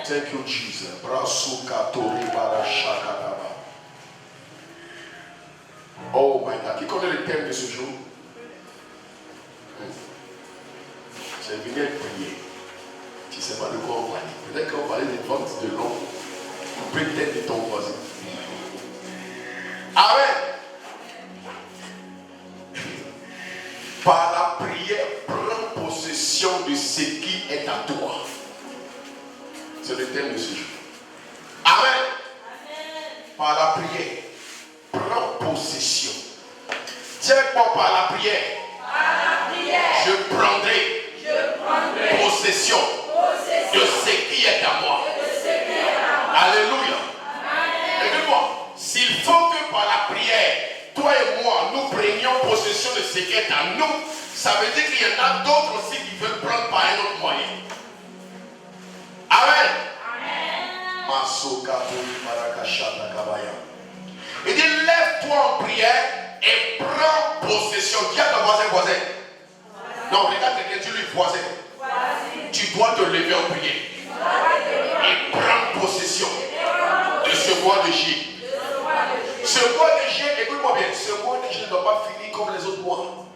Thank you, Jesus. Oh my God. Qui connaît le thème de ce jour? C'est venir prier. Tu ne sais pas de quoi on parle. Peut-être qu'on parlait des ventes de l'eau. Peut-être de ton voisin. Amen. Par la prière, prends possession de ce qui est à toi. C'est le thème de ce jour. Amen. Par la prière, prends possession. Tiens-moi par la prière. Je prendrai possession de ce qui est à moi. Alléluia. Écoute-moi, s'il faut que par la prière, toi et moi, nous prenions possession de ce qui est à nous, ça veut dire qu'il y en a d'autres aussi qui veulent prendre par un autre moyen. Amen. Il dit, lève-toi en prière et prends possession. Dis à ton voisin. Non, regarde quelqu'un, tu lui voisin. Tu dois te lever en prière et prendre possession de ce mois de juillet. Ce mois de juillet, écoute-moi bien, ce mois de juillet ne doit pas finir comme les autres mois.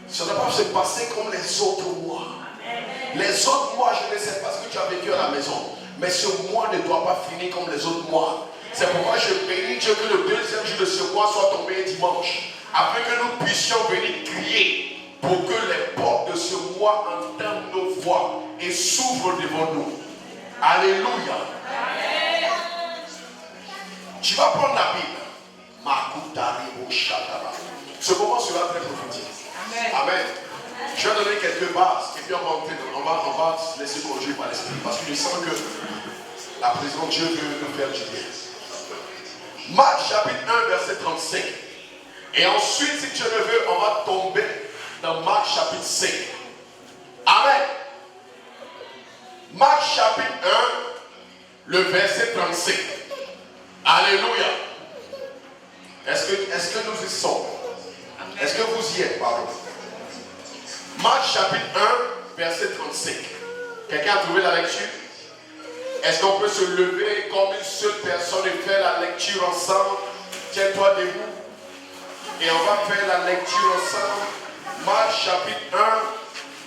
Ça ne doit pas se passer comme les autres mois. Les autres mois, je ne sais pas ce que tu as vécu à la maison, mais ce mois ne doit pas finir comme les autres mois. C'est pourquoi je bénis Dieu que le deuxième jour de ce mois soit tombé dimanche, afin que nous puissions venir crier pour que les portes de ce mois entendent nos voix et s'ouvrent devant nous. Alléluia. Tu vas prendre la Bible. Ce moment sera très prophétique. Amen. Je vais donner quelques bases et puis on va se laisser conduire par l'Esprit parce que je sens que la présence de Dieu veut nous faire du bien. Marc chapitre 1 verset 35. Et ensuite, si Dieu le veut, on va tomber dans Marc chapitre 5. Amen. Marc chapitre 1, le verset 35. Alléluia. Est-ce que nous y sommes? Est-ce que vous y êtes? Pardon. Marc chapitre 1, verset 35. Quelqu'un a trouvé la lecture? Est-ce qu'on peut se lever comme une seule personne et faire la lecture ensemble? Tiens-toi debout. Et on va faire la lecture ensemble. Marc chapitre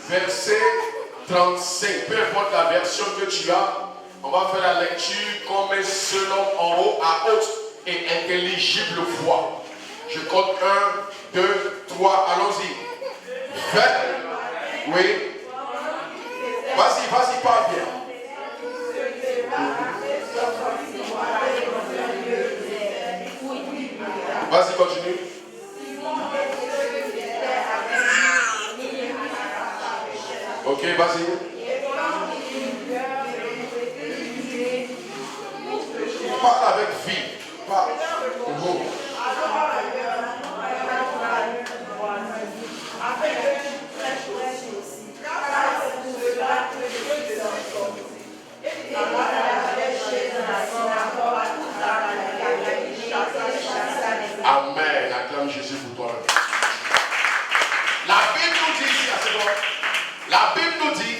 1, verset 35. Peu importe la version que tu as, on va faire la lecture comme un seul homme en haut à haute et intelligible voix. Je compte 1, 2, 3, allons-y. Faites. Oui. Vas-y, parle bien. Vas-y, continue. Ok, vas-y. Parle avec vie. Parle. Amen. Acclame Jésus pour toi. La Bible nous dit ici, la Bible nous dit,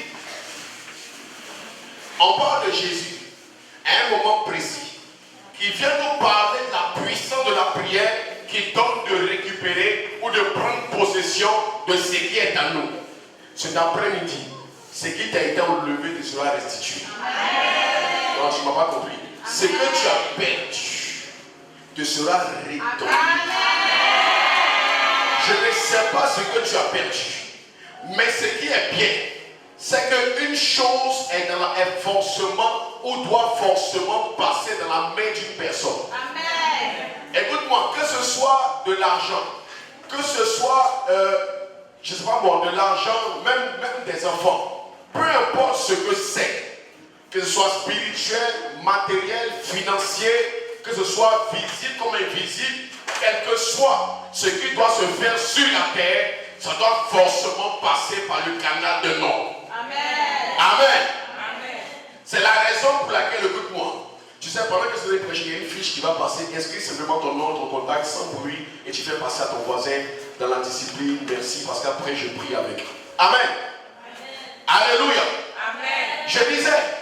on parle de Jésus à un moment précis, qui vient nous parler de la puissance de la prière qui donne de récupérer ou de prendre possession de ce qui est à nous. Cet après-midi, ce qui t'a été enlevé te sera restitué. Non, tu ne m'as pas compris. Ce que tu as perdu te sera redonné. Je ne sais pas ce que tu as perdu, mais ce qui est bien, c'est qu'une chose est forcément ou doit forcément passer dans la main d'une personne. Amen. Écoute-moi, que ce soit de l'argent, que ce soit, je ne sais pas moi, de l'argent, même des enfants, peu importe ce que c'est, que ce soit spirituel, matériel, financier, que ce soit visible comme invisible, quel que soit ce qui doit se faire sur la terre, ça doit forcément passer par le canal de nom. Amen. Amen. Amen. C'est la raison pour laquelle, écoute-moi, tu sais, pendant que je vais prêcher, il y a une fiche qui va passer, inscris simplement ton nom, ton contact sans bruit, et tu fais passer à ton voisin dans la discipline. Merci, parce qu'après je prie avec. Amen. Amen. Alléluia. Amen. Je disais,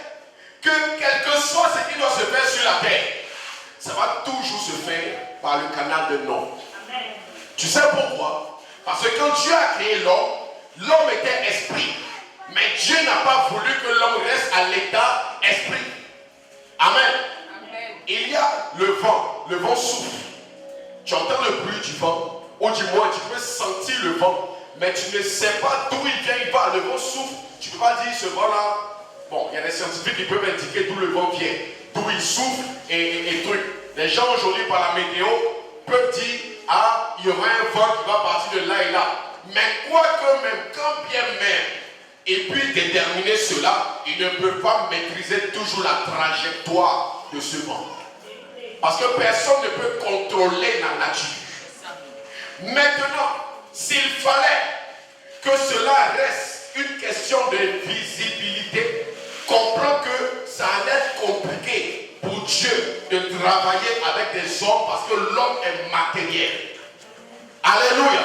par le canal de l'homme. Tu sais pourquoi? Parce que quand Dieu a créé l'homme, l'homme était esprit. Mais Dieu n'a pas voulu que l'homme reste à l'état esprit. Amen. Il y a le vent souffle. Tu entends le bruit du vent, ou du moins tu peux sentir le vent, mais tu ne sais pas d'où il vient, il va. Le vent souffle, tu ne peux pas dire ce vent-là. Bon, il y a des scientifiques qui peuvent indiquer d'où le vent vient, d'où il souffle et truc. Les gens aujourd'hui par la météo peuvent dire, ah, il y aura un vent qui va partir de là et là. Mais quoique même, quand bien même, il puisse déterminer cela, il ne peut pas maîtriser toujours la trajectoire de ce vent. Parce que personne ne peut contrôler la nature. Maintenant, s'il fallait que cela reste une question de visibilité, comprends que ça allait être compliqué pour Dieu de travailler avec des hommes parce que l'homme est matériel. Alléluia.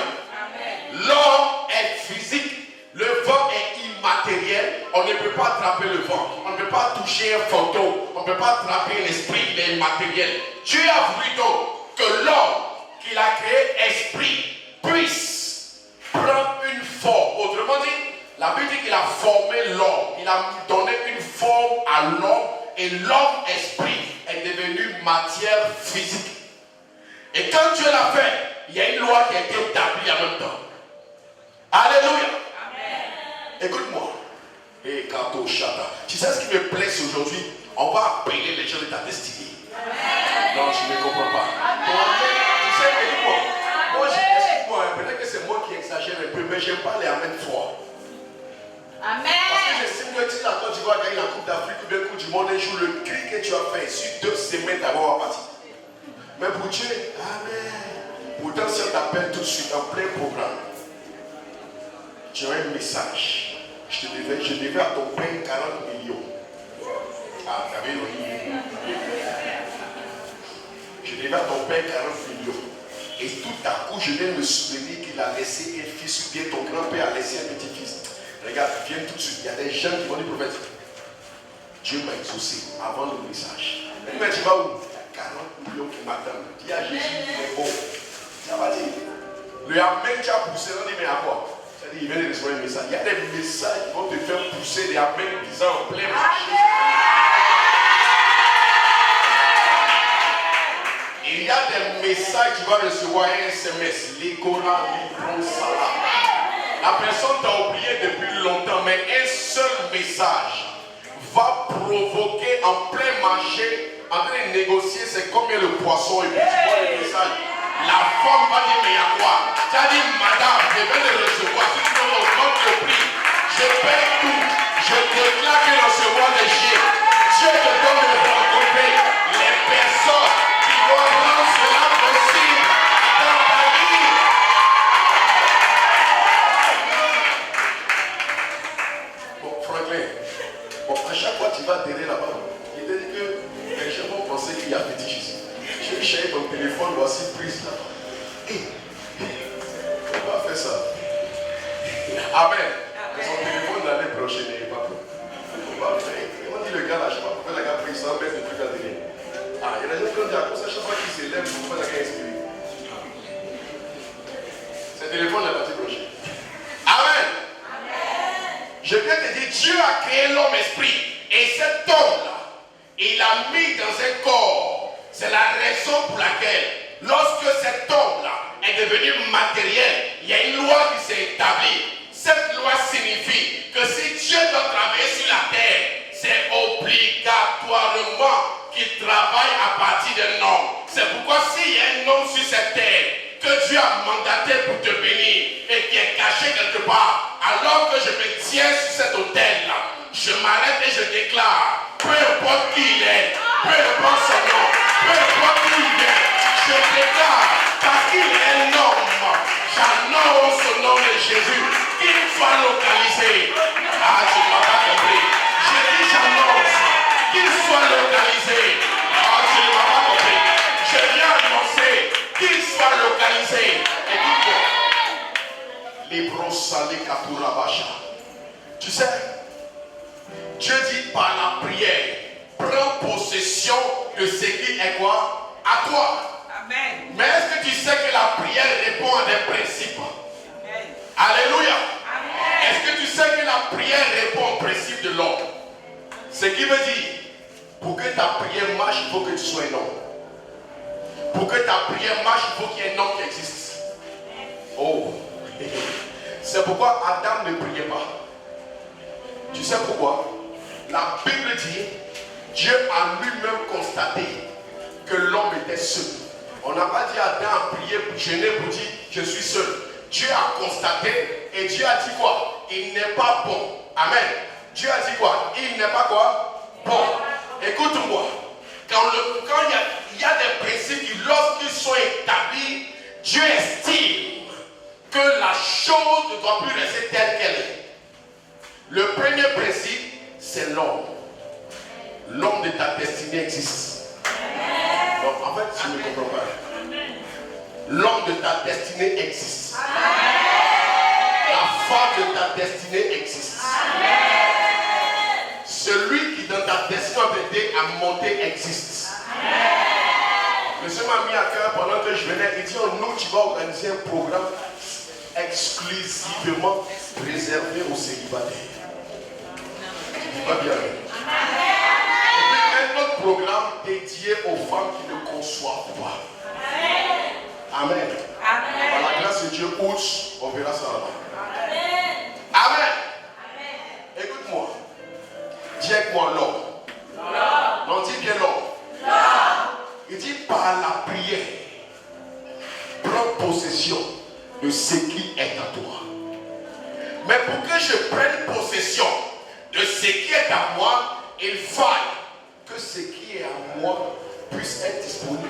L'homme est physique, le vent est immatériel. On ne peut pas attraper le vent, on ne peut pas toucher un fantôme, on ne peut pas attraper l'esprit, il est immatériel. Dieu a voulu donc que l'homme qu'il a créé, esprit, puisse prendre une forme. Autrement dit, la Bible dit qu'il a formé l'homme, il a donné une forme à l'homme et l'homme esprit est devenu matière physique. Et quand Dieu l'a fait, il y a une loi qui a été établie en même temps. Alléluia. Écoute-moi. Et Kato Shata. Tu sais ce qui me plaît aujourd'hui? On va appeler les gens de ta destinée. Non, je ne comprends pas. Tu sais, écoute-moi. Moi, excuse-moi, peut-être que c'est moi qui exagère un peu, mais j'aime pas les amènes froids. Amen. Parce que j'estime que si la Côte d'Ivoire gagne la Coupe d'Afrique ou bien Coupe du Monde un jour, le cri que tu as fait sur 2 semaines d'abord va partir. Mais pour Dieu, Amen. Pourtant, si on t'appelle tout de suite en plein programme, tu as un message. Je devais à ton père 40 millions. Ah, tu avais une. Je devais à ton père 40 millions. Et tout à coup, je viens me souvenir qu'il a laissé un fils ou bien ton grand-père a laissé un petit-fils. Regarde, viens tout de suite. Il y a des gens qui vont dire, prophète, Dieu m'a exaucé avant le message. Mais tu vas où? Il y a 40 millions qui m'attendent. Dis à Jésus, mais bon. Ça va dire. Le Amen, tu as poussé, on dit, mais à quoi? Il vient de recevoir un message. Il y a des messages qui vont te faire pousser des amens disant en plein marché. Il y a des messages qui vont recevoir un SMS. L'écora, la personne t'a oublié depuis longtemps, mais un seul message va provoquer en plein marché, en train de négocier, c'est combien le poisson et puis tu vois le message. La femme va dire, mais il y a quoi? Tu as dit, madame, je viens de recevoir, si tu me augmentes le prix, je paye tout. Je déclare que dans ce mois de juillet, Dieu te donne de rencontrer les personnes qui vont rendre cela possible dans ta vie. Bon, Franklin, à chaque fois tu vas derrière là-bas, il te dit que les gens vont penser qu'il y a petit Jésus. Je vais chercher ton téléphone, voici prise là. On va faire ça. Amen. Mais son téléphone l'année prochaine n'est pas pour. On va le faire. On dit le gars là, je ne sais pas pourquoi la gars pris ça, mettre des trucs à télé. Ah, il y a des gens qui ont dit à cause de chaque fois qu'il s'élève, il faut la gars inspirer. Ce téléphone est parti prochaine. Amen. Je viens te dire, Dieu a créé l'homme esprit. Et cet homme-là, il l'a mis dans un corps. C'est la raison pour laquelle, lorsque cet homme-là est devenu matériel, il y a une loi qui s'est établie. Cette loi signifie que si Dieu doit travailler sur la terre, c'est obligatoirement qu'il travaille à partir d'un homme. C'est pourquoi s'il y a un homme sur cette terre que Dieu a mandaté pour te bénir et qui est caché quelque part, alors que je me tiens sur cet autel-là, je m'arrête et je déclare, peu importe qui il est, peu importe son nom, peu importe où il vient, je déclare, parce qu'il est un homme, j'annonce au nom de Jésus, qu'il soit localisé. Ah, tu ne m'as pas compris. Je dis j'annonce, qu'il soit localisé. Ah, tu ne m'as pas compris. Je viens annoncer, qu'il soit localisé. Écoute-moi. Les brossalés kapurabacha. Tu sais, Dieu dit par la prière, prends possession de ce qui est quoi? À toi. Amen. Mais est-ce que tu sais que la prière répond à des principes? Amen. Alléluia. Amen. Est-ce que tu sais que la prière répond aux principes de l'homme? Ce qui veut dire, pour que ta prière marche, il faut que tu sois un homme. Pour que ta prière marche, il faut qu'il y ait un homme qui existe. Oh. C'est pourquoi Adam ne priait pas. Tu sais pourquoi? La Bible dit, Dieu a lui-même constaté que l'homme était seul. On n'a pas dit à Adam à prier, jeûner pour dire je suis seul. Dieu a constaté et Dieu a dit quoi? Il n'est pas bon. Amen. Dieu a dit quoi? Il n'est pas quoi? Bon. Écoute-moi. Quand il y a des principes qui, lorsqu'ils sont établis, Dieu estime que la chose ne doit plus rester telle qu'elle est. Le premier principe, c'est l'homme. L'homme de ta destinée existe. Donc, en fait, tu ne comprends pas. L'homme de ta destinée existe. La femme de ta destinée existe. Celui qui dans ta destinée va t'aider à monter existe. Monsieur m'a mis à cœur pendant que je venais, il dit nous tu vas organiser un programme exclusivement réservé aux célibataires. Il va bien. Et puis un autre programme dédié aux femmes qui ne conçoivent pas. Amen. Amen. Par la grâce de Dieu, on verra ça là-bas. Amen. Amen. Écoute-moi. Dis avec moi l'homme. Non, dis bien l'homme. Il dit par la prière, prends possession de ce qui est à toi. Mais pour que je prenne possession de ce qui est à moi, il faille que ce qui est à moi puisse être disponible.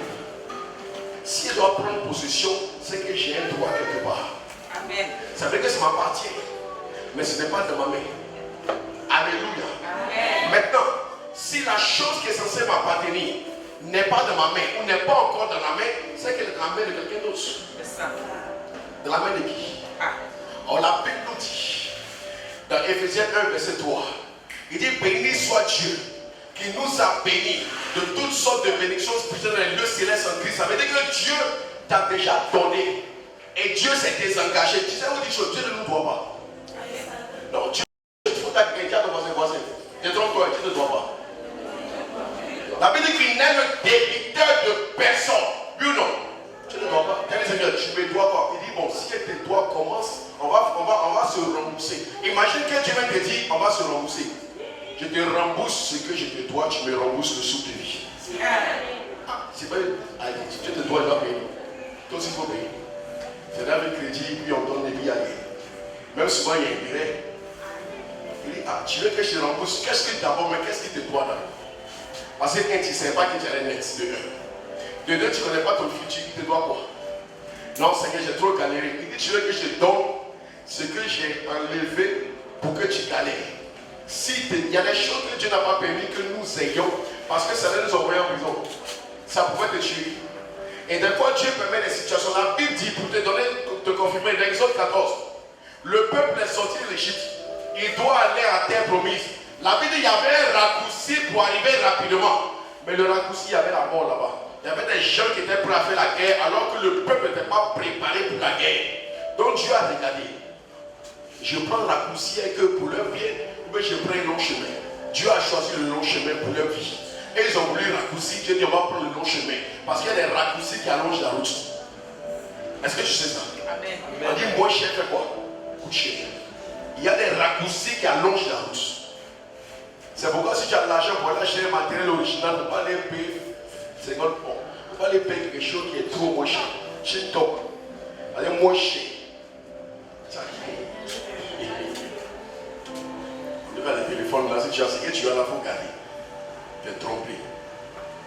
Si je dois prendre possession, c'est que j'ai un droit quelque part. Amen. Ça veut dire que ça m'appartient, mais ce n'est pas de ma main. Alléluia. Amen. Maintenant, si la chose qui est censée m'appartenir n'est pas de ma main ou n'est pas encore dans la main, c'est qu'elle est dans la main de quelqu'un d'autre. C'est ça. Dans la main de qui? Alors la Bible nous dit, dans Éphésiens 1, verset 3, il dit béni soit Dieu qui nous a bénis de toutes sortes de bénédictions spirituelles dans les lieux célestes en Christ. Ça veut dire que Dieu t'a déjà donné et Dieu s'est désengagé. Tu sais où dit que Dieu ne nous doit pas. Non, Dieu, il faut t'agréer à ton voisin. Détrompe-toi, Dieu ne doit pas. La Bible dit qu'il n'est le débiteur de personne. Oui ou non? Tu ne dois pas. Seigneur, tu me dois pas. Il dit bon, si tes doigts commencent, on va se rembourser. Imagine que Dieu te dit on va se rembourser. Je te rembourse ce que je te dois, tu me rembourses le sou de vie. C'est pas allez, si tu te dois, il va payer. Toi aussi, il faut payer. C'est dans le crédit, puis on donne des billets à lui. Même souvent, il y a un intérêt. Il dit tu veux que je te rembourse? Qu'est-ce que d'abord, mais qu'est-ce qui te doit là? Parce que tu ne sais pas que tu as un net de 1. De 2, tu ne connais pas ton futur, il te doit quoi? Non, Seigneur, j'ai trop galéré. Il dit tu veux que je te donne ce que j'ai enlevé pour que tu galères. Il y a des choses que Dieu n'a pas permis que nous ayons parce que ça allait nous envoyer en prison. Ça pouvait te tuer. Et des fois, Dieu permet des situations. La Bible dit, pour te confirmer, dans Exode 14, le peuple est sorti de l'Égypte. Il doit aller à terre promise. La Bible dit, il y avait un raccourci pour arriver rapidement. Mais le raccourci, il y avait la mort là-bas. Il y avait des gens qui étaient prêts à faire la guerre alors que le peuple n'était pas préparé pour la guerre. Donc Dieu a regardé. Je prends le raccourci et que pour leur bien, mais je prends un long chemin. Dieu a choisi le long chemin pour leur vie. Et ils ont voulu raccourci. Dieu dit on va prendre le long chemin. Parce qu'il y a des raccourcis qui allongent la route. Est-ce que tu sais ça? Amen. On dit moins cher fait quoi? Coûte cher. Il y a des raccourcis qui allongent la route. C'est pourquoi si tu as de l'argent pour aller acheter un matériel original, ne pas les payer 50 points. Ne pas les payer quelque chose qui est trop moins cher. Chez top. Allez moins cher. Ça le téléphone là, si tu as ce que tu as là, il faut garder. Tu es trompé.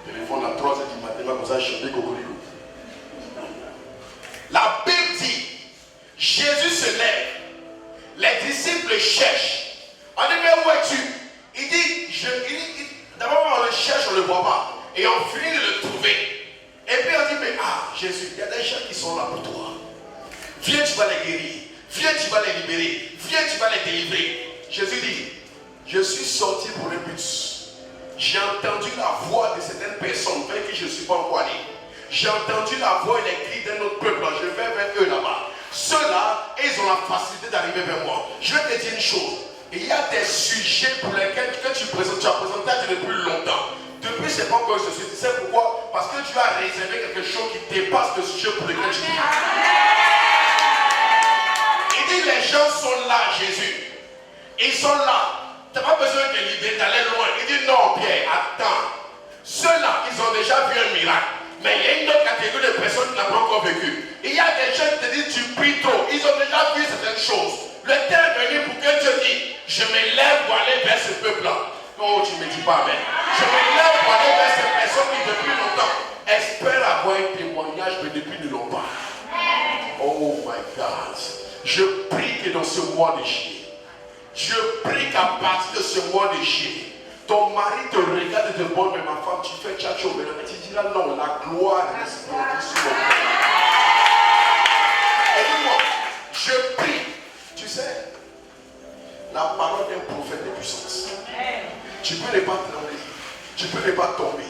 Le téléphone à 3h du matin, comme ça, chanter cocorico. La Bible dit, Jésus se lève, les disciples cherchent. On dit, mais où es-tu? Il dit, d'abord on le cherche, on ne le voit pas. Et on finit de le trouver. Et puis on dit, mais Jésus, il y a des gens qui sont là pour toi. Viens, tu vas les guérir. Viens, tu vas les libérer. Viens, tu vas les délivrer. Jésus dit, je suis sorti pour un but. J'ai entendu la voix de certaines personnes vers qui je ne suis pas encore allé. J'ai entendu la voix et les cris d'un autre peuple. Je vais vers eux là-bas. Ceux-là, ils ont la facilité d'arriver vers moi. Je vais te dire une chose. Il y a des sujets pour lesquels que tu as présenté depuis longtemps. Depuis c'est pas encore je suis. Tu sais pourquoi? Parce que tu as réservé quelque chose qui dépasse le sujet pour lequel tu dis. Il dit les gens sont là, Jésus. Ils sont là. Tu n'as pas besoin de libérer, d'aller loin. Il dit non, Pierre, attends. Ceux-là, ils ont déjà vu un miracle. Mais il y a une autre catégorie de personnes qui n'ont pas encore vécu. Il y a des gens qui te disent tu pries trop. Ils ont déjà vu certaines choses. Le temps est venu pour que Dieu dise je me lève pour aller vers ce peuple-là. Oh, tu ne me dis pas amen. Je me lève pour aller vers ces personnes qui depuis longtemps espèrent avoir un témoignage, mais depuis ne l'ont pas. Oh my God. Je prie que dans ce mois de juillet, je prie qu'à partir de ce mois de juillet, ton mari te regarde et te dit, mais ma femme, tu fais tchatcho, mais tu diras non, la gloire de l'Esprit sur mon cœur. Et dis-moi, je prie, tu sais, la parole d'un prophète de puissance. Tu peux ne pas trembler, tu peux ne pas tomber,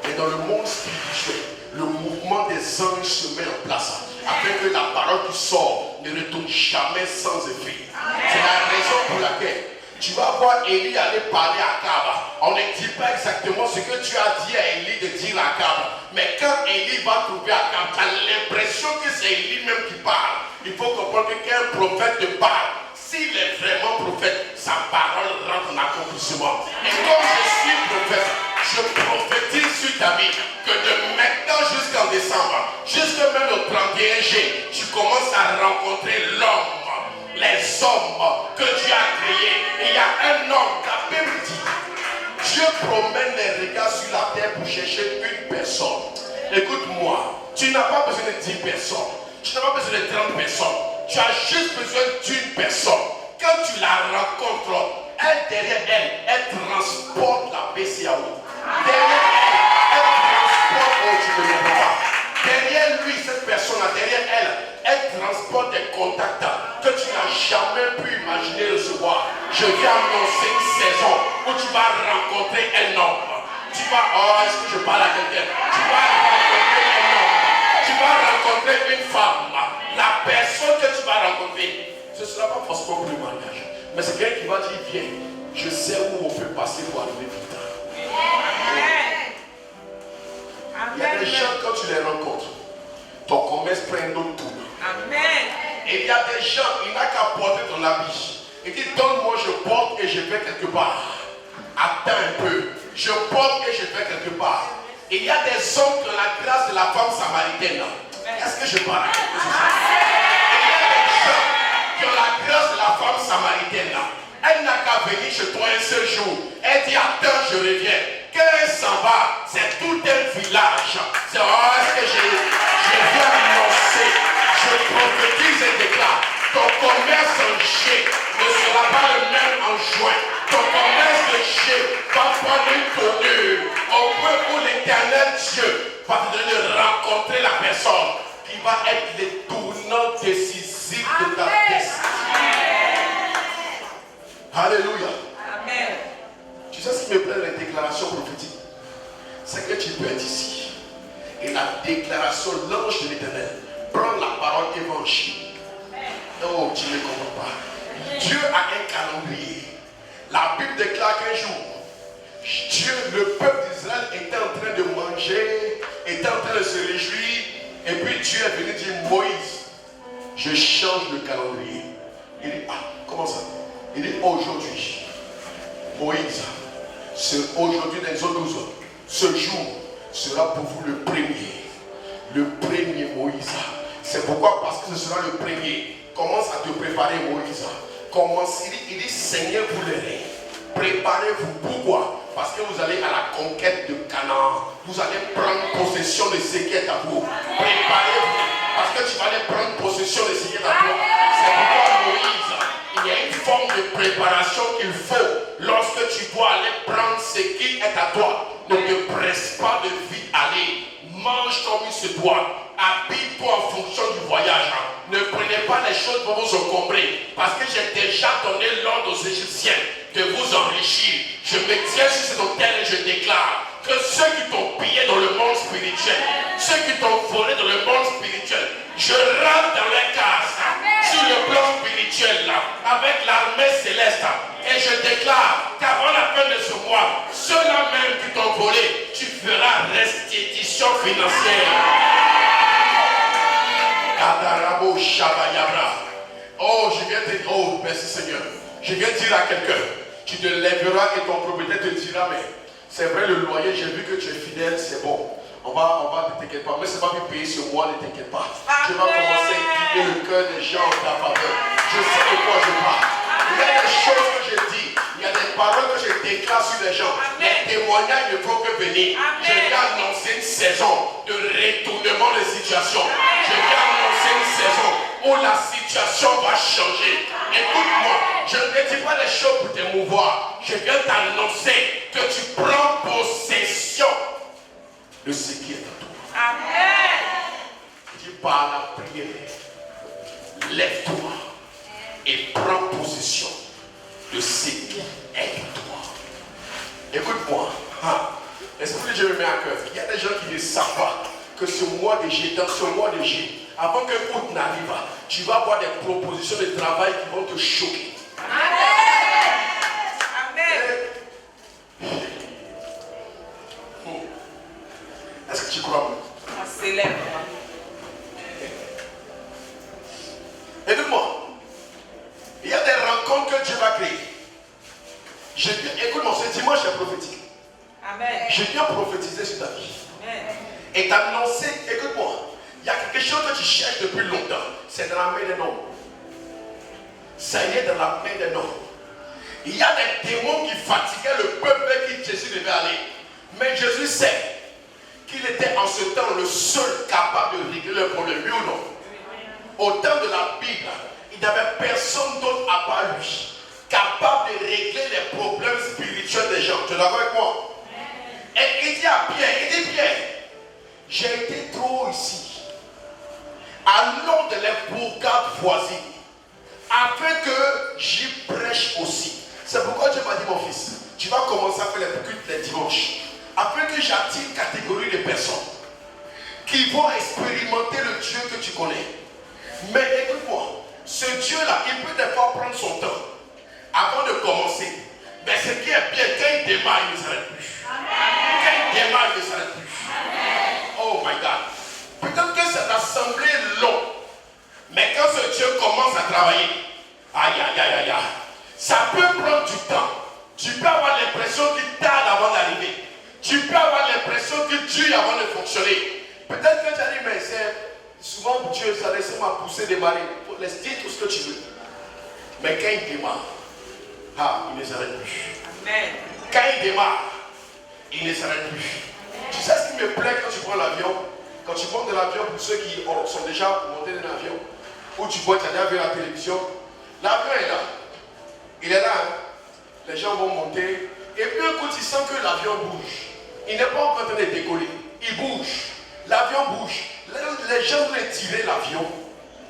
mais dans le monde spirituel, le mouvement des anges se met en place afin que la parole qui sort ne retourne jamais sans effet. C'est la raison pour laquelle tu vas voir Élie aller parler à Akab. On ne dit pas exactement ce que tu as dit à Élie de dire à Akab. Mais quand Élie va trouver Akab, tu as l'impression que c'est Élie même qui parle. Il faut comprendre que quand un prophète te parle, s'il est vraiment prophète, sa parole rentre en accomplissement. Et comme je suis prophète, je prophétise sur ta vie que de maintenant jusqu'en décembre, jusqu'à même au 31 G, tu commences à rencontrer l'homme. Les hommes que Dieu a créés. Il y a un homme, la Bible dit, Dieu promène les regards sur la terre pour chercher une personne. Écoute-moi, tu n'as pas besoin de 10 personnes, tu n'as pas besoin de 30 personnes, tu as juste besoin d'une personne. Quand tu la rencontres, elle derrière elle transporte la PCAO. Derrière elle transporte, oh tu ne le vois pas. Derrière lui, cette personne-là, derrière elle transporte des contacts que tu n'as jamais pu imaginer recevoir. Je viens annoncer une saison où tu vas rencontrer un homme. Tu vas, oh, est-ce que je parle à quelqu'un? Tu vas rencontrer un homme. Tu vas rencontrer une femme. La personne que tu vas rencontrer, ce ne sera pas forcément pour le mariage. Mais c'est quelqu'un qui va dire, viens, je sais où on peut passer pour arriver plus tard. Il y a des gens, quand tu les rencontres, ton commerce prend un autre tour. Et il y a des gens, il n'a qu'à porter ton habit. Il dit, donne-moi, je porte et je vais quelque part. Attends un peu. Je porte et je vais quelque part. Et il y a des hommes qui ont la grâce de la femme samaritaine. Est-ce que je parle? Et il y a des gens qui ont la grâce de la femme samaritaine. Elle n'a qu'à venir chez toi un seul jour. Elle dit, attends, je reviens. Quand elle s'en va, c'est tout un village. C'est, oh, est-ce que je viens annoncer, je prophétise et déclare, ton commerce en juillet ne sera pas le même en juin. Ton commerce de juillet va prendre une tournure au point où l'éternel Dieu va te donner de rencontrer la personne qui va être le tournant décisif de ta destinée. Alléluia. Amen. Tu sais ce qui me plaît dans les déclarations prophétiques? C'est que tu peux être ici. Et la déclaration, l'ange de l'éternel, prend la parole évangile. Oh, tu ne comprends pas. Dieu a un calendrier. La Bible déclare qu'un jour, Dieu, le peuple d'Israël était en train de manger, était en train de se réjouir. Et puis Dieu est venu dire, Moïse, je change le calendrier. Il dit, ah, comment ça? Il dit, aujourd'hui, Moïse, aujourd'hui dans Exode 12, ce jour sera pour vous le premier. Le premier Moïse. C'est pourquoi, parce que ce sera le premier. Commence à te préparer Moïse. Commence, il dit Seigneur vous les reins. Préparez-vous. Pourquoi? Parce que vous allez à la conquête de Canaan. Vous allez prendre possession de ce qui est à vous. Préparez-vous. Parce que tu vas aller prendre possession de ce qui est à toi. C'est pourquoi Moïse, il y a une forme de préparation qu'il faut lorsque tu dois aller prendre ce qui est à toi. Ne te presse pas de vite aller. Mange comme il se doit. Habille-toi en fonction du voyage. Ne prenez pas les choses pour vous encombrer. Parce que j'ai déjà donné l'ordre aux Égyptiens de vous enrichir. Je me tiens sur cet autel et je déclare que ceux qui t'ont pillé dans le monde spirituel, Ceux qui t'ont volé dans le monde spirituel, je rentre dans les cases. Sur le plan spirituel, là, avec l'armée céleste. Et je déclare qu'avant la fin de ce mois, ceux-là même qui t'ont volé, tu feras restitution financière. Kadarabo Shabayabra. Oh, je viens te dire, oh, merci Seigneur. Je viens dire à quelqu'un, tu te lèveras et ton propriétaire te dira, mais c'est vrai le loyer, j'ai vu que tu es fidèle, c'est bon. On va, ne t'inquiète pas, mais c'est pas pour payer ce mois, ne t'inquiète pas. Je vais commencer à guider le cœur des gens en ta faveur. Je sais de quoi je parle. Il y a des choses que je dis, il y a des paroles que je déclare sur les gens. Les témoignages ne font que venir. Je viens annoncer une saison de retournement de situation. Je viens annoncer une saison où la situation va changer. Écoute-moi, je ne te dis pas des choses pour t'émouvoir. Je viens t'annoncer que tu prends possession de ce qui est en toi. Amen. Dis par la prière, lève-toi et prends possession de ce qui est en toi. Écoute-moi, l'Esprit de Dieu me met à cœur. Il y a des gens qui ne savent pas que ce mois de J, dans ce mois de J, avant que août n'arrive, tu vas avoir des propositions de travail qui vont te choquer. Amen. Amen. Est-ce que tu crois? On célèbre. Écoute-moi. Il y a des rencontres que Dieu va créer. Écoute-moi, ce dimanche est prophétique. Amen. Je viens prophétiser sur ta vie. Amen. Et t'annoncer, écoute-moi, il y a quelque chose que tu cherches depuis longtemps. C'est dans la main d'un homme. Ça y est dans la main d'un homme. Il y a des démons qui fatiguaient le peuple vers qui Jésus devait aller. Mais Jésus sait qu'il était en ce temps le seul capable de régler le problème, oui ou non? Au temps de la Bible, il n'y avait personne d'autre à part lui, capable de régler les problèmes spirituels des gens. Tu es d'accord avec moi? Et il dit à Pierre, Pierre, j'ai été trop ici. Allons de les bourgades voisines, afin que j'y prêche aussi. C'est pourquoi Dieu m'a dit, mon fils, tu vas commencer à faire les cultes les dimanches, afin que j'attire une catégorie de personnes qui vont expérimenter le Dieu que tu connais. Mais écoute-moi, ce Dieu-là, il peut des fois prendre son temps avant de commencer. Mais ce qui est bien, quand il démarre, il ne s'arrête plus. Quand il démarre, il ne s'arrête plus. Oh my God. Peut-être que cette assemblée est longue. Mais quand ce Dieu commence à travailler, aïe, aïe, aïe, aïe, aïe, ça peut prendre du temps. Tu peux avoir l'impression qu'il tarde avant d'arriver. Tu peux avoir l'impression que Dieu avant de fonctionner. Peut-être que tu as dit, mais c'est souvent Dieu, ça laisse moi pousser, démarrer. Il faut laisser dire tout ce que tu veux. Mais quand il démarre, il ne s'arrête plus. Amen. Quand il démarre, il ne s'arrête plus. Tu sais ce qui me plaît quand tu prends l'avion? Quand tu montes de l'avion, pour ceux qui sont déjà montés dans l'avion, ou tu vois, tu as déjà vu la télévision, l'avion est là. Il est là. Les gens vont monter. Et puis un coup, tu sens que l'avion bouge. Il n'est pas encore en train de décoller. Il bouge. L'avion bouge. Les gens veulent tirer l'avion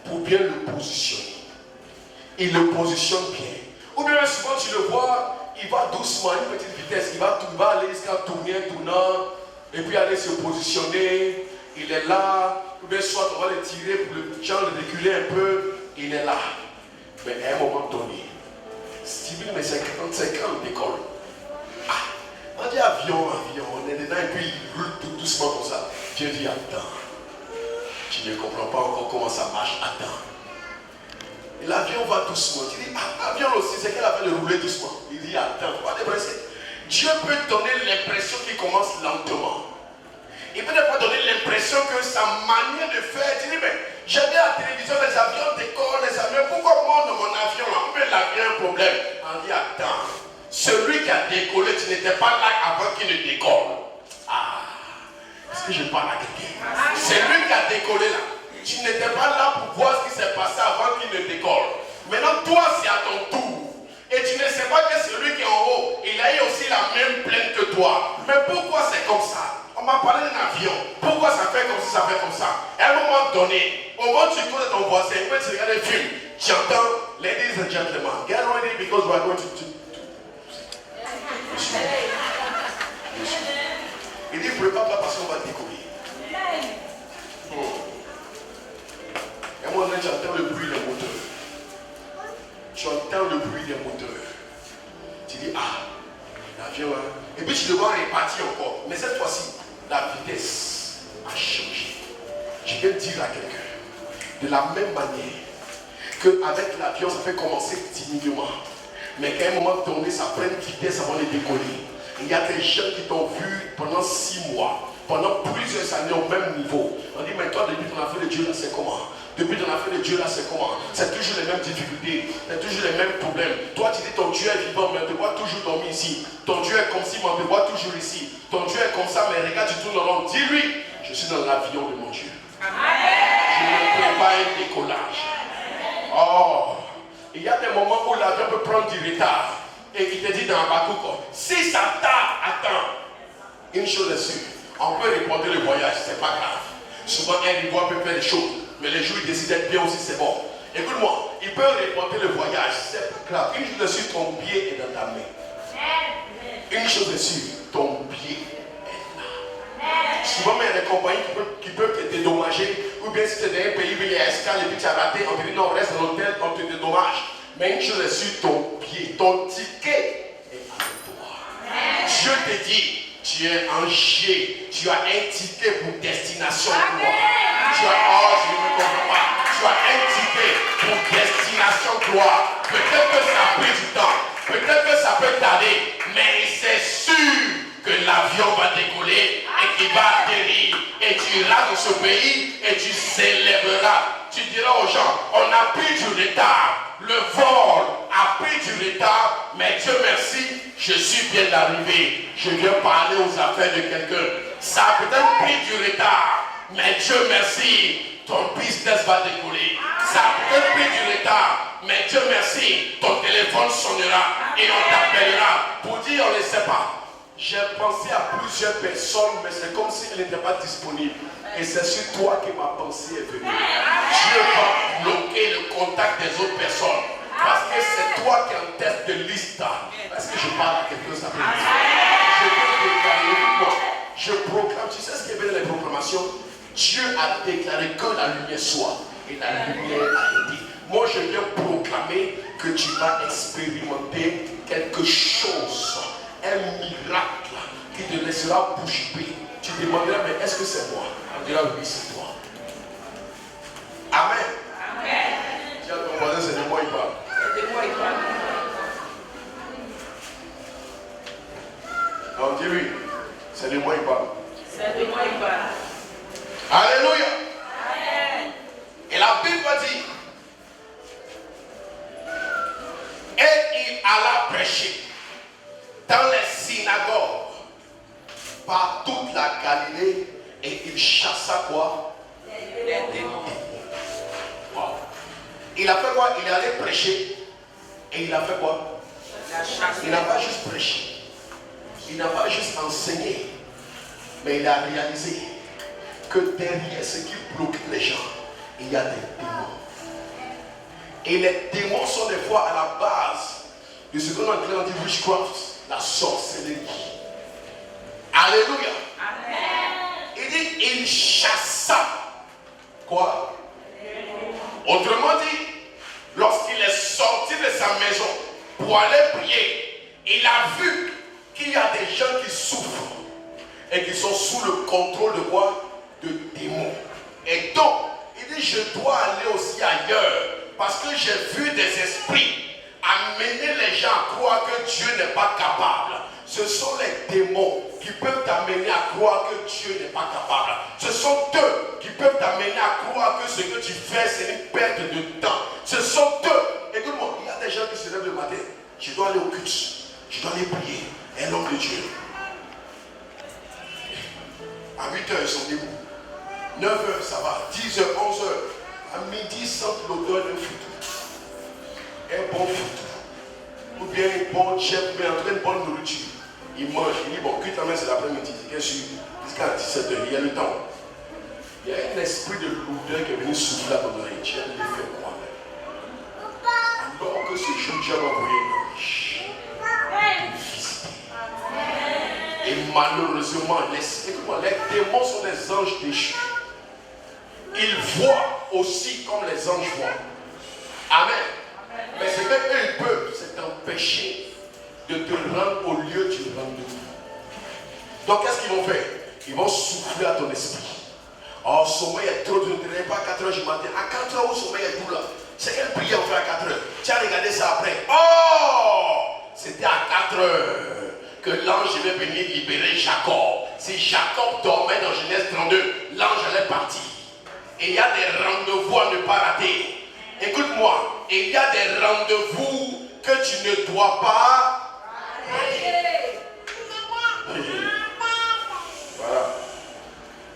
pour bien le positionner. Il le positionne bien. Ou bien souvent tu le vois, il va doucement, à une petite vitesse. Il va aller jusqu'à tourner, tournant, et puis aller se positionner. Il est là. Ou bien soit on va le tirer pour le genre le reculer un peu. Il est là. Mais à un moment donné, Steven, mais c'est 45 ans, on décolle. On dit avion, on est dedans et puis il roule tout doucement comme ça. Dieu dit attends. Tu ne comprends pas encore comment ça marche, attends. Et l'avion va doucement. Tu dis, avion aussi, c'est qu'elle a fait de rouler doucement. Il dit attends, pas dépresser. Dieu peut donner l'impression qu'il commence lentement. Il peut pas donner l'impression que sa manière de faire, tu dis, mais j'ai vu à la télévision les avions décollent, les avions, pourquoi moi dans mon avion là, mais l'avion a un problème. On dit attends, celui qui a décollé, tu n'étais pas là avant qu'il ne décolle. Est-ce que je parle à quelqu'un? C'est lui qui a décollé là. Tu n'étais pas là pour voir ce qui s'est passé avant qu'il ne décolle. Maintenant, toi, c'est à ton tour. Et tu ne sais pas que celui qui est en haut, il a eu aussi la même plainte que toi. Mais pourquoi c'est comme ça? On m'a parlé d'un avion. Pourquoi ça fait comme ça, ça fait comme ça? À un moment donné, au moment où tu connais ton voisin, quand tu regardes le film, tu entends, ladies and gentlemen, get ready because we are going to... Il dit, prépare pas parce qu'on va décoller. bruit des moteurs. Tu dis, ah, l'avion, hein. Et puis tu dois repartir encore. Mais cette fois-ci, la vitesse a changé. Je vais dire à quelqu'un, de la même manière qu'avec l'avion, ça fait commencer timidement. Mais qu'à un moment donné, ça prend une vitesse avant de décoller. Il y a des gens qui t'ont vu pendant 6 mois, pendant plusieurs années au même niveau. On dit, mais toi, depuis ton affaire de Dieu, là, c'est comment? Depuis ton affaire de Dieu, là, c'est comment? C'est toujours les mêmes difficultés, c'est toujours les mêmes problèmes. Toi, tu dis, ton Dieu est vivant, mais on te voit toujours dormir ici. Ton Dieu est comme si, mais on te voit toujours ici. Ton Dieu est comme ça, mais regarde, tu tournes en rond. Dis-lui, je suis dans l'avion de mon Dieu. Je me prépare un décollage. Oh, il y a des moments où l'avion peut prendre du retard. Et il te dit dans un bateau, si ça tarde, attends. Une chose est sûre, on peut reporter le voyage, c'est pas grave. Souvent, un rivoire peut faire des choses, mais les jours il décide d'être bien aussi, c'est bon. Écoute-moi, il peut reporter le voyage, c'est pas grave. Une chose est sûre, ton pied est dans ta main. Une chose est sûre, ton pied est là. Souvent, il y a des compagnies qui peuvent te dédommager, ou bien si tu es dans un pays où il y a escale et puis tu as raté, on te dit non, reste dans l'hôtel, on te dédommage. Mais une chose est sûre, ton pied, ton ticket est avec toi. Dieu te dit, tu es en G, tu as un ticket pour destination gloire. Tu as, oh, je ne me comprends pas. Tu as un ticket pour destination gloire. Peut-être que ça a pris du temps, peut-être que ça peut tarder, mais c'est sûr que l'avion va décoller et qu'il va atterrir. Et tu iras dans ce pays et tu célébreras. Tu diras aux gens, on a pris du retard. Le vol a pris du retard, mais Dieu merci, je suis bien arrivé. Je viens parler aux affaires de quelqu'un. Ça a peut-être pris du retard, mais Dieu merci, ton business va décoller. Ça a peut-être pris du retard, mais Dieu merci, ton téléphone sonnera et on t'appellera pour dire on ne sait pas. J'ai pensé à plusieurs personnes, mais c'est comme si elles n'étaient pas disponibles. Et c'est sur toi que ma pensée est venue. Dieu va bloquer le contact des autres personnes. Parce que c'est toi qui es en tête de liste. Est-ce que je parle à quelqu'un ça peut dire? Je peux déclarer, écoute-moi, je proclame, tu sais ce qui est bien dans les proclamations? Dieu a déclaré que la lumière soit. Et la lumière a été. Moi je viens proclamer que tu vas expérimenter quelque chose. Un miracle qui te laissera bouche bée. Tu te demanderas, mais est-ce que c'est moi? On dira, oui, c'est toi. Amen. Amen. Dis à ton voisin, c'est de moi il parle. C'est de moi il parle. Non, dis-lui, c'est de moi il parle. C'est de moi il parle. Alléluia. Amen. Et la Bible dit, et il alla prêcher dans les synagogues par toute la Galilée et il chassa quoi? Les démons. Wow. Il a fait quoi? Il est allé prêcher et il a fait quoi? La chasse. Il n'a pas juste prêché, il n'a pas juste enseigné, mais il a réalisé que derrière ce qui bloque les gens, il y a des démons. Et les démons sont des fois à la base de ce qu'on dit witchcraft, la sorcellerie. Alléluia. Amen. Il dit, il chassa. Quoi? Autrement dit, lorsqu'il est sorti de sa maison pour aller prier, il a vu qu'il y a des gens qui souffrent et qui sont sous le contrôle de quoi? De démons. Et donc, il dit, je dois aller aussi ailleurs parce que j'ai vu des esprits amener les gens à croire que Dieu n'est pas capable. Ce sont les démons qui peuvent t'amener à croire que Dieu n'est pas capable. Ce sont eux qui peuvent t'amener à croire que ce que tu fais, c'est une perte de temps. Ce sont eux. Écoute-moi, il y a des gens qui se lèvent le matin. Je dois aller au culte. Je dois aller prier. Un homme de Dieu. À 8h, ils sont debout. 9h, ça va. 10h, 11h. À midi, ils sentent l'odeur d'un foutu. Un bon foutu. Ou bien un bon chef, ou bien une bonne nourriture. Il mange, il dit bon, cuite la main, c'est l'après-midi. Jusqu'à 17h, il y a le temps. Il y a un esprit de lourdeur qui est venu souffler à ton oreille. Tu as le fait quoi? Alors que ce jour, Dieu m'a envoyé un ange. Et malheureusement, écoute-moi, les démons sont des anges déchus. Ils voient aussi comme les anges voient. Amen. Mais ce qu'eux ils peuvent, c'est t'empêcher de te rendre au lieu du rendez-vous. Donc qu'est-ce qu'ils vont faire? Ils vont souffler à ton esprit. Oh, sommeil est trop dur, tu ne pas à 4 h du matin. À 4 h, où sommeil est doux là? C'est quelle prière on fait à 4 h? Tu as regardé ça après. Oh! C'était à 4 h que l'ange devait venir libérer Jacob. Si Jacob dormait dans Genèse 32, l'ange allait partir. Et il y a des rendez-vous à ne pas rater. Écoute-moi, il y a des rendez-vous que tu ne dois pas rater. Voilà.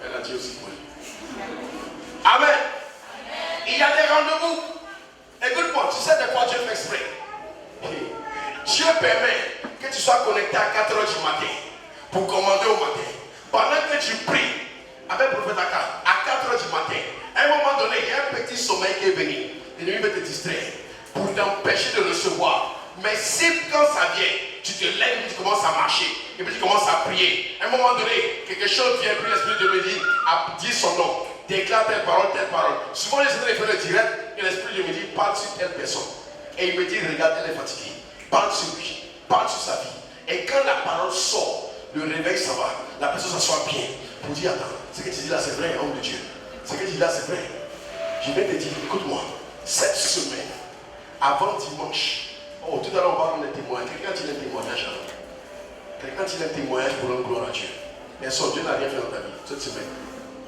Elle a dit aussi oui. Amen. Il y a des rendez-vous. Écoute-moi, tu sais de quoi Dieu fait exprès. Dieu permet que tu sois connecté à 4 h du matin pour commander au matin. Pendant que tu pries avec le prophète Akar à 4 h du matin, à un moment donné, il y a un petit sommeil qui est venu. L'ennemi veut te distraire pour t'empêcher de recevoir. Mais si quand ça vient, tu te lèves et tu commences à marcher, et puis tu commences à prier. À un moment donné, quelque chose vient, puis l'Esprit de Dieu me dit, dis son nom, déclare telle parole, telle parole. Souvent les gens font le direct, et l'Esprit de Dieu me dit, parle sur telle personne. Et il me dit, regarde, elle est fatiguée. Parle sur lui, parle sur sa vie. Et quand la parole sort, le réveil ça va, la personne s'assoit bien pour dire, attends, ce que tu dis là c'est vrai, homme de Dieu. Ce que tu dis là c'est vrai. Je vais te dire, écoute-moi, cette semaine, avant dimanche, oh, tout à l'heure on parle des témoignages. Quelqu'un dit un témoignage. Quelqu'un dit un témoignage pour rendre gloire à Dieu. Bien sûr, Dieu n'a rien fait dans ta vie cette semaine.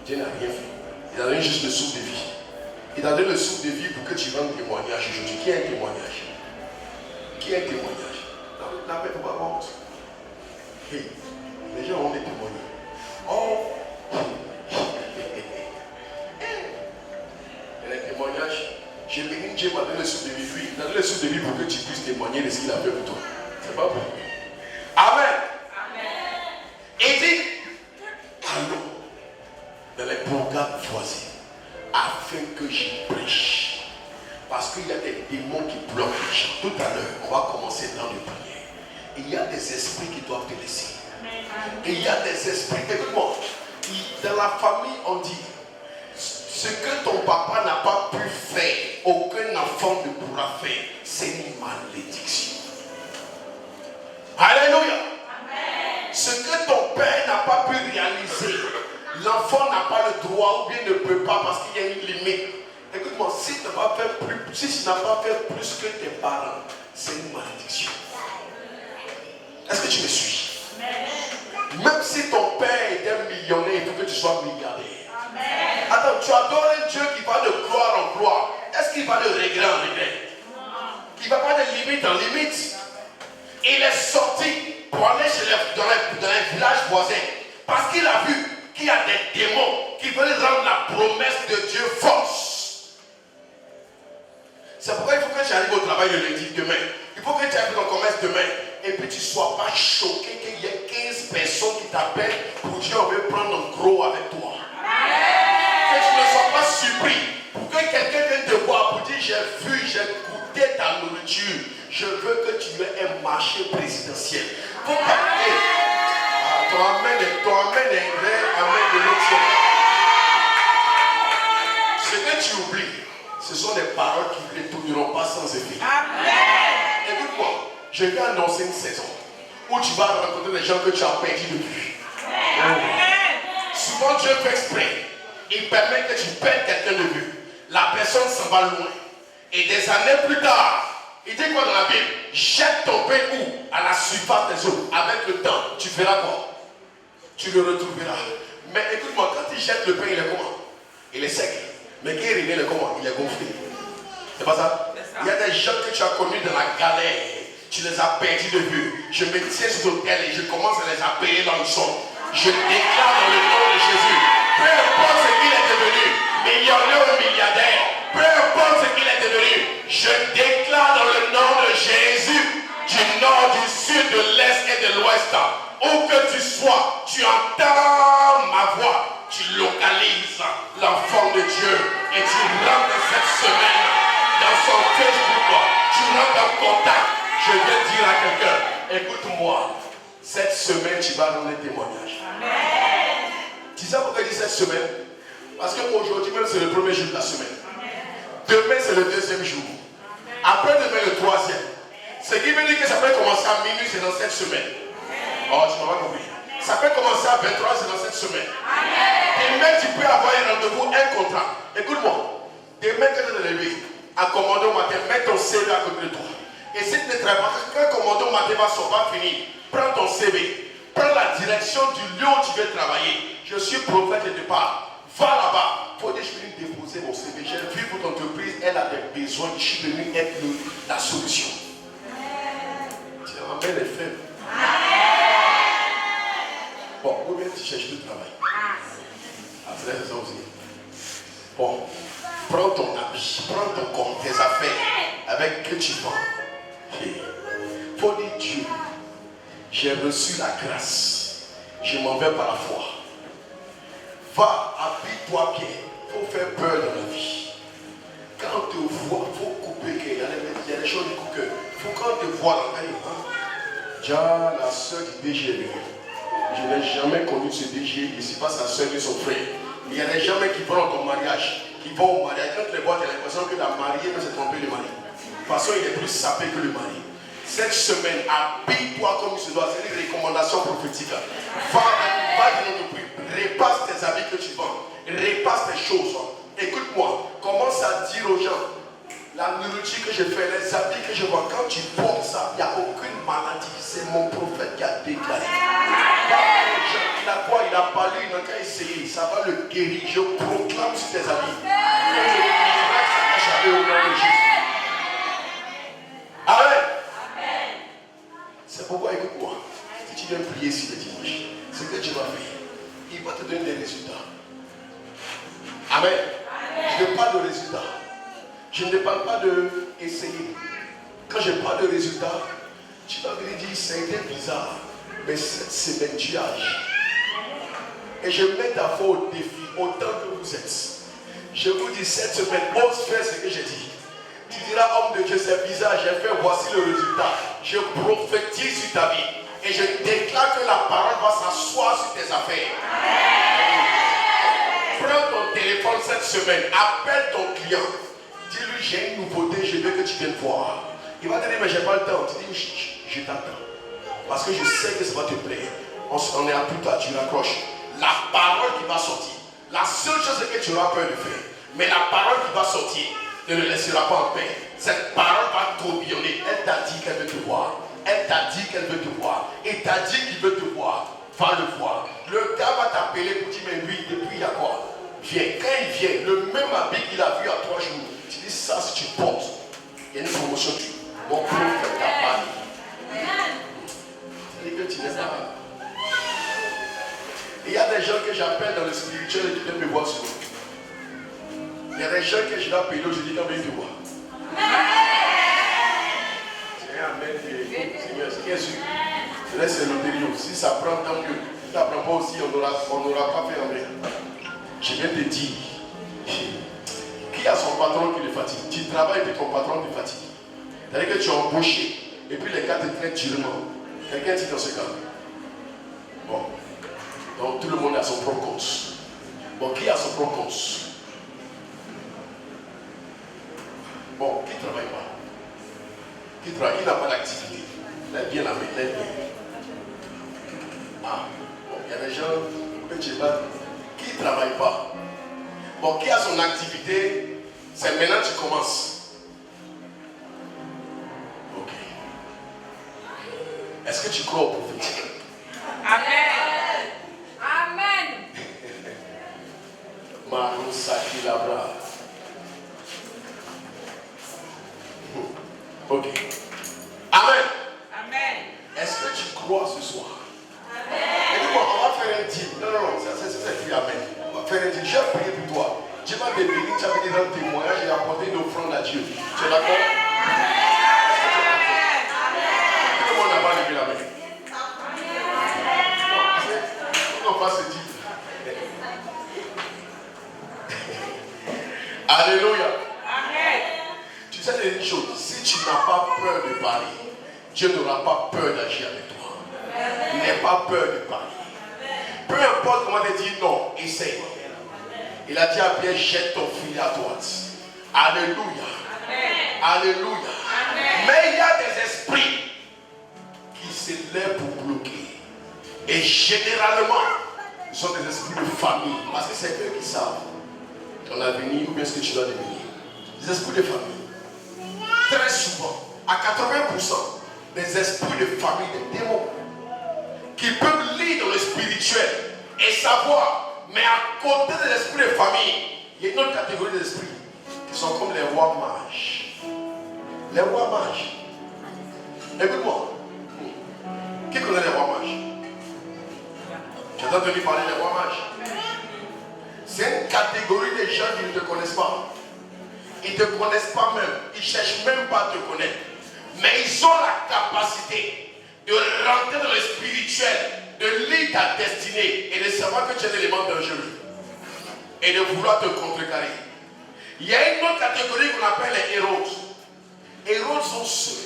Dieu n'a rien fait. Il a donné juste le souffle de vie. Il a donné le souffle de vie pour que tu rendes témoignage aujourd'hui. Qui a un témoignage? Qui a un témoignage? La paix, il ne faut pas avoir honte. Hey, les gens ont des témoignages. Oh! Et les témoignages, j'ai béni Dieu m'a donné le souffle de vie. Oui, il a donné le souffle de vie pour que tu puisses témoigner de ce qu'il a fait pour toi. C'est pas vrai. Amen. Amen. Et dit, allons dans les bourgades voisines afin que j'y prêche. Parce qu'il y a des démons qui bloquent les gens. Tout à l'heure, on va commencer dans le prière. Et il y a des esprits qui doivent te laisser. Et il y a des esprits, écoute-moi, dans la famille on dit, ce que ton papa n'a pas pu faire, aucun enfant ne pourra faire. C'est une malédiction. Alléluia. Amen. Ce que ton père n'a pas pu réaliser, l'enfant n'a pas le droit ou bien ne peut pas parce qu'il y a une limite. Écoute-moi, si tu n'as pas fait plus que tes parents, c'est une malédiction. Est-ce que tu me suis? Amen. Même si ton père était millionnaire, il faut que tu sois milliardaire. Amen. Attends, tu adores un Dieu qui va de gloire en gloire. Est-ce qu'il va de regret en regret? Il ne va pas de limite en limite. Il est sorti pour aller dans les villages voisins parce qu'il a vu qu'il y a des démons qui veulent rendre la promesse de Dieu fausse. C'est pourquoi il faut que tu arrives au travail le lundi demain. Il faut que tu arrives au commerce demain. Et puis tu ne sois pas choqué qu'il y ait 15 personnes qui t'appellent pour dire on veut prendre un gros avec toi. Que tu ne sois pas surpris. Pour que quelqu'un vienne te voir pour dire j'ai vu, j'ai goûté ta nourriture. Je veux que tu aies un marché présidentiel. Faut parler. Ton amen est vrai, amen de l'autre. Ce que tu oublies, ce sont des paroles qui ne retourneront pas sans effet. Amen. Écoute-moi, je vais annoncer une saison où tu vas rencontrer des gens que tu as perdus depuis. Amen. Souvent Dieu fait exprès. Il permet que tu perdes quelqu'un de vue. La personne s'en va loin. Et des années plus tard, il dit quoi dans la Bible? Jette ton pain où? À la surface des eaux. Avec le temps, tu feras quoi? Tu le retrouveras. Mais écoute-moi, quand il jette le pain, il est comment? Il est sec. Mais quand il revient, il est comment? Il est gonflé. C'est pas ça? Il y a des gens que tu as connus dans la galère. Tu les as perdus de vue. Je me tiens sur l'autel et je commence à les appeler dans le son. Je déclare dans le nom de Jésus. Peu importe ce qu'il est devenu, millionnaire ou milliardaire, peu importe ce qu'il est devenu, je déclare dans le nom de Jésus, du nord, du sud, de l'est et de l'ouest, où que tu sois, tu entends ma voix, tu localises l'enfant de Dieu et tu rentres cette semaine dans son Facebook, tu rentres en contact. Je vais dire à quelqu'un, écoute-moi, cette semaine tu vas rendre des témoignages. Amen. Tu sais pourquoi je dis cette semaine? Parce qu'aujourd'hui même c'est le premier jour de la semaine. Demain c'est le deuxième jour. Après demain le troisième. Ce qui veut dire que ça peut commencer à minuit, c'est dans cette semaine. Oh, tu m'as pas compris. Ça peut commencer à 23, c'est dans cette semaine. Et même tu peux avoir un rendez-vous, un contrat. Écoute-moi. Demain, quand tu te lever, à commander au matin, mets ton CV à côté de toi. Et si tu ne travailles pas, quand commander au matin va finir, prends ton CV. Prends la direction du lieu où tu veux travailler. Je suis prophète, je te parle. Va là-bas. Il faut dire, je suis venu déposer mon CV. J'ai vu votre entreprise, elle a des besoins. Je suis venu être la solution. Tu ramènes les faibles. Bon, ou bien tu cherches du travail. Après, c'est ça aussi. Bon, prends ton habit, prends ton corps, tes affaires, avec que tu vends. Il faut dire Dieu, j'ai reçu la grâce. Je m'en vais par la foi. Va, habille-toi bien. Il faut faire peur dans la vie. Quand on te voit, il faut couper. Il y a des choses du coup que. Il faut quand on te voit dans la vie. Déjà, la soeur du DG. Je n'ai jamais connu ce DG. Ici, pas sa soeur et son frère. Il y a des gens qui vont dans ton mariage. Qui vont au mariage. Quand tu les vois, tu as l'impression que la mariée peut se tromper le mari. De toute façon, il est plus sapé que le mari. Cette semaine, habille-toi comme il se doit. C'est une recommandation prophétique. Va dans notre prix. Repasse tes habits que tu vends. Repasse tes choses. Écoute-moi. Commence à dire aux gens. La nourriture que je fais, les habits que je vois, quand tu portes ça, il n'y a aucune maladie. C'est mon prophète qui a déclaré. Il a quoi? Il a parlé, il n'a qu'à essayer. Ça va le guérir. Je proclame sur tes habits. Amen. C'est pourquoi, écoute-moi. Si tu viens prier ici le dimanche, ce que tu vas faire, il va te donner des résultats. Amen. Je ne parle de résultats. Je ne parle pas de essayer. Quand je parle de résultats, tu vas me dire, ça a été bizarre. Mais cette semaine, tu agis. Et je mets ta foi au défi, autant que vous êtes. Je vous dis, cette semaine, ose faire ce que j'ai dit. Tu diras, homme de Dieu, c'est bizarre, j'ai fait, voici le résultat. Je prophétise sur ta vie. Et je déclare que la parole va s'asseoir sur tes affaires. Prends ton téléphone cette semaine, appelle ton client. Dis-lui, j'ai une nouveauté, je veux que tu viennes voir. Il va te dire, mais j'ai pas le temps. Tu dis, je t'attends. Parce que je sais que ça va te plaire. On est à plus tard, tu raccroches. La parole qui va sortir. La seule chose que tu auras peur de faire. Mais la parole qui va sortir ne le laissera pas en paix. Cette parole va tourbillonner. Elle t'a dit qu'elle veut te voir. Elle t'a dit qu'elle veut te voir. Et t'a dit qu'il veut te voir. Va le voir. Le gars va t'appeler pour dire, mais lui, depuis il y a quoi? Viens. Quand il vient, le même habit qu'il a vu à 3 jours. Tu dis ça, si tu portes, il y a une promotion. Mon prophète t'a parlé. C'est que tu n'es pas. Il y a des gens que j'appelle dans le spirituel et qui viennent me voir souvent. Il y a des gens que je dois payer, je dis quand même te voir. C'est un amen. C'est bien sûr. Je laisse le noter. Si ça prend tant mieux. Si ça ne prend pas aussi, on n'aura pas fait amen. Je viens te dire. Qui a son patron qui le fatigue? Tu travailles et puis ton patron te fatigue. C'est-à-dire que tu es embauché et puis les gars te traitent durement. Quelqu'un dit dans ce cas. Bon. Donc tout le monde a son propre compte. Bon, qui a son propre compte? Bon, qui ne travaille pas? Qui travaille? Qui n'a pas d'activité? Lève bien la main, lève bien. Ah, bon, il y a des gens que tu vas. Qui ne travaille pas? Bon, qui a son activité? C'est maintenant que tu commences. Ok. Est-ce que tu crois au prophétique? Amen. Amen. Marusaki Labra. Ok. Amen. Amen. Est-ce que tu crois ce soir? Amen. Écoute-moi, on va faire un deal. Non, ça c'est plus amen. On va faire un deal. Je vais prier pour toi. Dieu m'a béni, tu as venu dans le témoignage et apporté une offrande à Dieu. Tu es d'accord? Amen. Tout le monde n'a pas levé la main. Non, pas ce deal. Alléluia. Amen. Tu sais une chose, si tu n'as pas peur de parler, Dieu n'aura pas peur d'agir avec toi. N'aie pas peur de parler. Peu importe comment tu dis non, essaye. Il a dit à Pierre, jette ton filet à droite. Alléluia. Amen. Alléluia. Amen. Mais il y a des esprits qui se lèvent pour bloquer. Et généralement, ce sont des esprits de famille. Parce que c'est eux qui savent ton avenir ou bien ce que tu dois devenir. Des esprits de famille. Très souvent, à 80%, des esprits de famille, des démons, qui peuvent lire dans le spirituel et savoir, mais à côté des esprits de famille, il y a une autre catégorie d'esprits qui sont comme les rois mages. Les rois mages. Écoute-moi. Qui connaît les rois mages? Tu as entendu parler des rois mages? C'est une catégorie de gens qui ne te connaissent pas. Ils ne te connaissent pas même. Ils ne cherchent même pas à te connaître. Mais ils ont la capacité de rentrer dans le spirituel, de lire ta destinée et de savoir que tu es un élément dangereux et de vouloir te contrecarrer. Il y a une autre catégorie qu'on appelle les héros. Les héros sont ceux,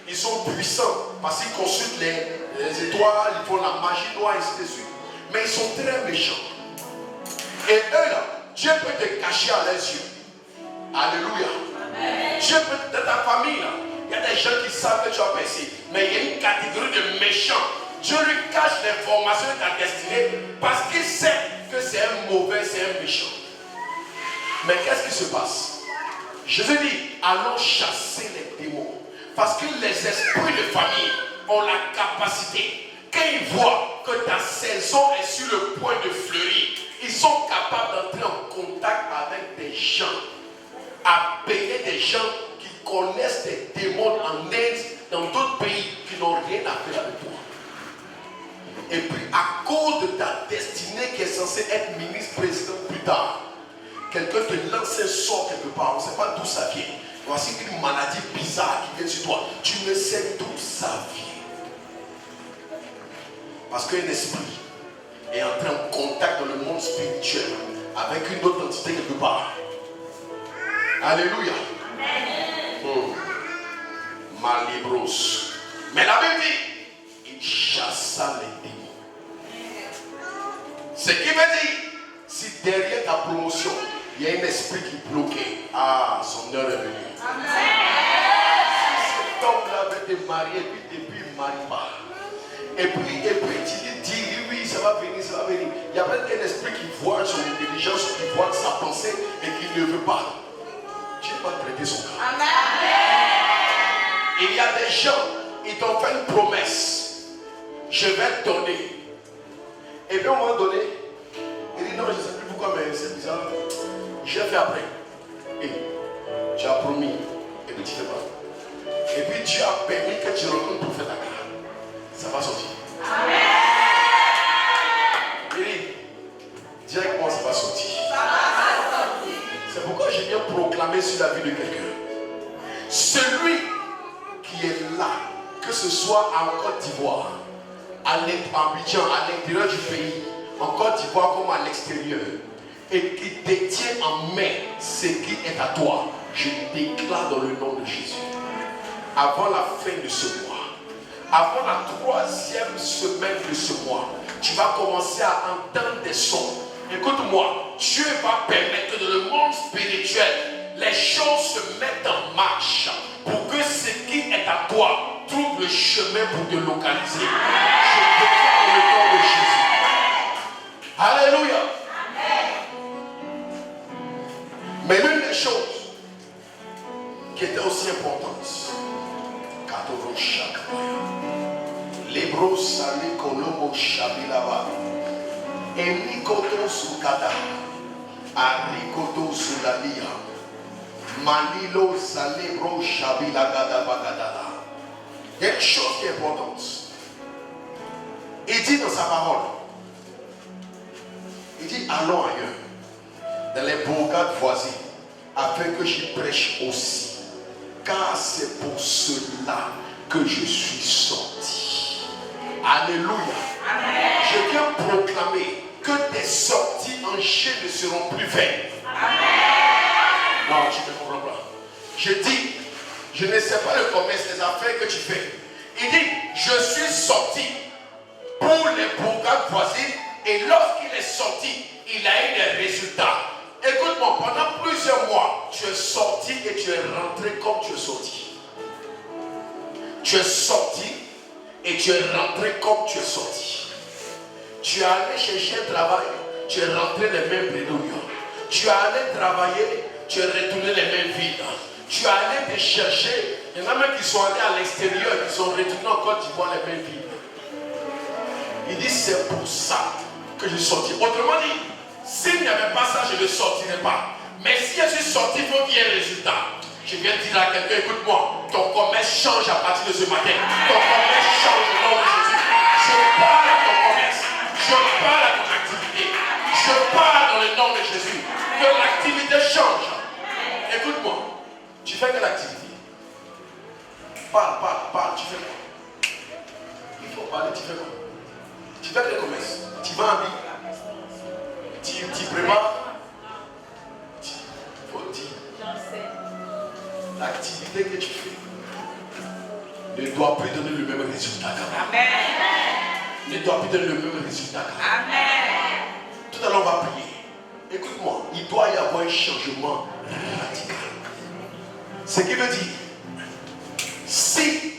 ils sont puissants parce qu'ils consultent les étoiles, ils font la magie noire et ainsi de suite. Mais ils sont très méchants. Et eux là, Dieu peut te cacher à leurs yeux. Alléluia. Amen. Dieu peut, dans ta famille là, il y a des gens qui savent que tu as percé. Mais il y a une catégorie de méchants. Dieu lui cache l'information de ta destinée parce qu'il sait que c'est un mauvais, c'est un méchant. Mais qu'est-ce qui se passe? Jésus dit, allons chasser les démons. Parce que les esprits de famille ont la capacité, quand ils voient que ta saison est sur le point de fleurir, ils sont capables d'entrer en contact avec des gens, à payer des gens qui connaissent des démons en Inde, dans d'autres pays qui n'ont rien à faire avec toi. Et puis à cause de ta destinée qui est censée être ministre, président plus tard, quelqu'un te lance un sort quelque part, on ne sait pas d'où ça vient. Voici une maladie bizarre qui vient sur toi. Tu ne sais d'où ça vient. Parce qu'un esprit est entré en contact dans le monde spirituel avec une autre entité quelque part. Alléluia. Malibros. Mais la Bible dit, il chassa les démons. Ce qui veut dire, si derrière ta promotion, il y a un esprit qui bloquait, son heure est venue. Amen. Si cet homme-là avait été marié, et puis il ne marie pas. Et puis tu dis, oui, ça va venir, ça va venir. Il y a peut-être un esprit qui voit son intelligence, qui voit sa pensée et qui ne veut pas. Dieu va traiter son cas. Amen. Il y a des gens, ils t'ont fait une promesse. Je vais te donner. Et puis à un moment donné, il dit non, je ne sais plus pourquoi, mais c'est bizarre. Je vais faire après. Et tu as promis. Et puis tu ne fais pas. Et puis Dieu a permis que tu rencontres le prophète Agar. Ça va sortir. Amen. Il dit, directement ça va sortir. C'est pourquoi j'ai bien proclamé sur la vie de quelqu'un. Celui qui est là, que ce soit en Côte d'Ivoire, à Abidjan, à l'intérieur du pays, en Côte d'Ivoire comme à l'extérieur, et qui détient en main ce qui est à toi, je déclare dans le nom de Jésus, avant la fin de ce mois, avant la 3e semaine de ce mois, tu vas commencer à entendre des sons. Écoute-moi, Dieu va permettre que dans le monde spirituel, les choses se mettent en marche pour que ce qui est à toi trouve le chemin pour te localiser. Je déclare dans le nom de Jésus. Alléluia. Mais l'une des choses qui était aussi importante, Lebro Sali Kolomo Shabilaba, Elikoto Sukada, Arikoto Sulalia, Manilo Salebro Shabilagada Bagadala. Il y a une chose qui est importante. Il dit dans sa parole, il dit allons ailleurs, dans les bourgades voisines, afin que j'y prêche aussi. Car c'est pour cela que je suis sorti. Alléluia. Amen. Je viens proclamer que tes sorties en chair ne seront plus vaines. Amen. Non, tu ne comprends pas. Je dis, je ne sais pas le commerce, les affaires que tu fais. Il dit, je suis sorti pour les bourgades voisines et lorsqu'il est sorti, il a eu des résultats. Écoute-moi, pendant plusieurs mois, tu es sorti et tu es rentré comme tu es sorti. Tu es sorti et tu es rentré comme tu es sorti. Tu es allé chercher un travail, tu es rentré les mains bredouilles. Tu es allé travailler, tu es retourné les mains vides. Tu es allé te chercher. Il y en a même qui sont allés à l'extérieur, qui sont retournés en Côte d'Ivoire les mains vides. Il dit c'est pour ça que je suis sorti. Autrement dit, s'il n'y avait pas ça, je ne sortirais pas. Mais si je suis sorti, il faut qu'il y ait un résultat. Je viens de dire à quelqu'un, écoute-moi, ton commerce change à partir de ce matin. Ton commerce change au nom de Jésus. Je parle à ton commerce. Je parle à ton activité. Je parle dans le nom de Jésus. Que l'activité change. Écoute-moi. Tu fais quelle activité? Parle. Tu fais quoi? Il faut parler, tu fais quoi? Tu fais quel commerce? Tu vas en vie? Tu prépares? Il faut dire. L'activité que tu fais ne doit plus donner le même résultat qu'avant. Amen. Ne doit plus donner le même résultat qu'avant. Amen. Tout à l'heure, on va prier. Écoute-moi, il doit y avoir un changement radical. Ce qui veut dire, si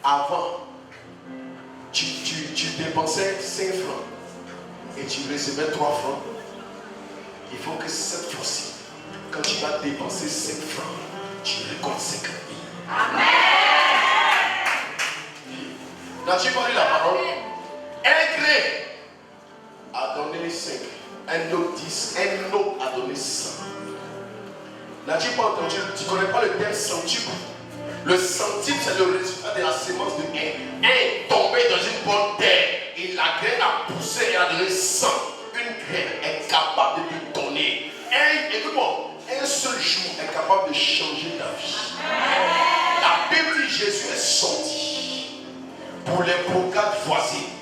avant, tu dépensais 5 francs et tu recevais 3 francs, il faut que cette fois-ci, quand tu vas dépenser 5 francs, tu récoltes 50 000. Amen. N'as-tu pas lu la parole? Un grain a donné 5, un autre 10, un autre a donné 100. N'as-tu pas entendu? Tu ne connais pas le terme centuple? Le centuple, c'est le résultat de la sémence de un. Un est tombé dans une bonne terre et la graine a poussé et a donné 100. Une graine est capable de te donner. Écoute-moi, un seul jour est capable de changer ta vie. La Bible dit Jésus est sorti pour les brocades voisines.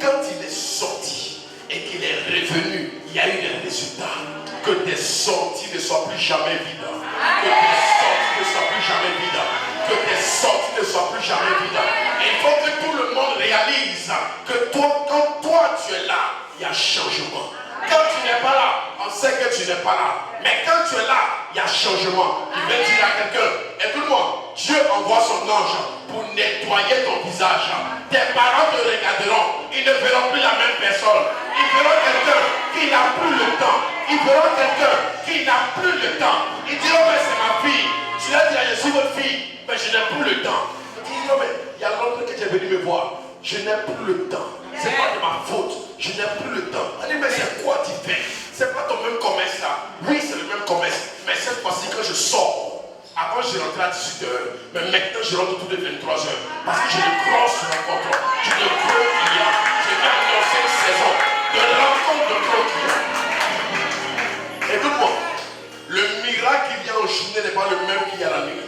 Quand il est sorti et qu'il est revenu, il y a eu des résultats. Que tes sorties ne soient plus jamais vides. Que tes sorties ne soient plus jamais vides. Que tes sorties ne soient plus jamais vides. Et il faut que tout le monde réalise que toi, quand toi tu es là, il y a changement. Quand tu n'es pas là, on sait que tu n'es pas là. Mais quand tu es là, il y a changement. Il veut dire à quelqu'un, écoute-moi, Dieu envoie son ange pour nettoyer ton visage. Tes parents te regarderont, ils ne verront plus la même personne. Ils verront quelqu'un qui n'a plus le temps. Ils verront quelqu'un qui n'a plus le temps. Ils diront, mais c'est ma fille. Tu l'as dit, je suis votre fille, mais je n'ai plus le temps. Ils disent, non, mais il y a longtemps que tu es venu me voir. Je n'ai plus le temps. Ce n'est pas de ma faute. Je n'ai plus le temps. Elle dit, mais c'est quoi tu fais? C'est pas ton même commerce là. Oui, c'est le même commerce. Mais cette fois-ci, quand je sors, avant je rentrais à 18h, mais maintenant je rentre autour de 23h. Parce que je ne crois sur un contrôle. Je ne crois qu'il y a. Je vais annoncer une saison de rencontre de croix qu'il y a. Écoute-moi, le miracle qui vient en journée n'est pas le même qu'il y a la nuit.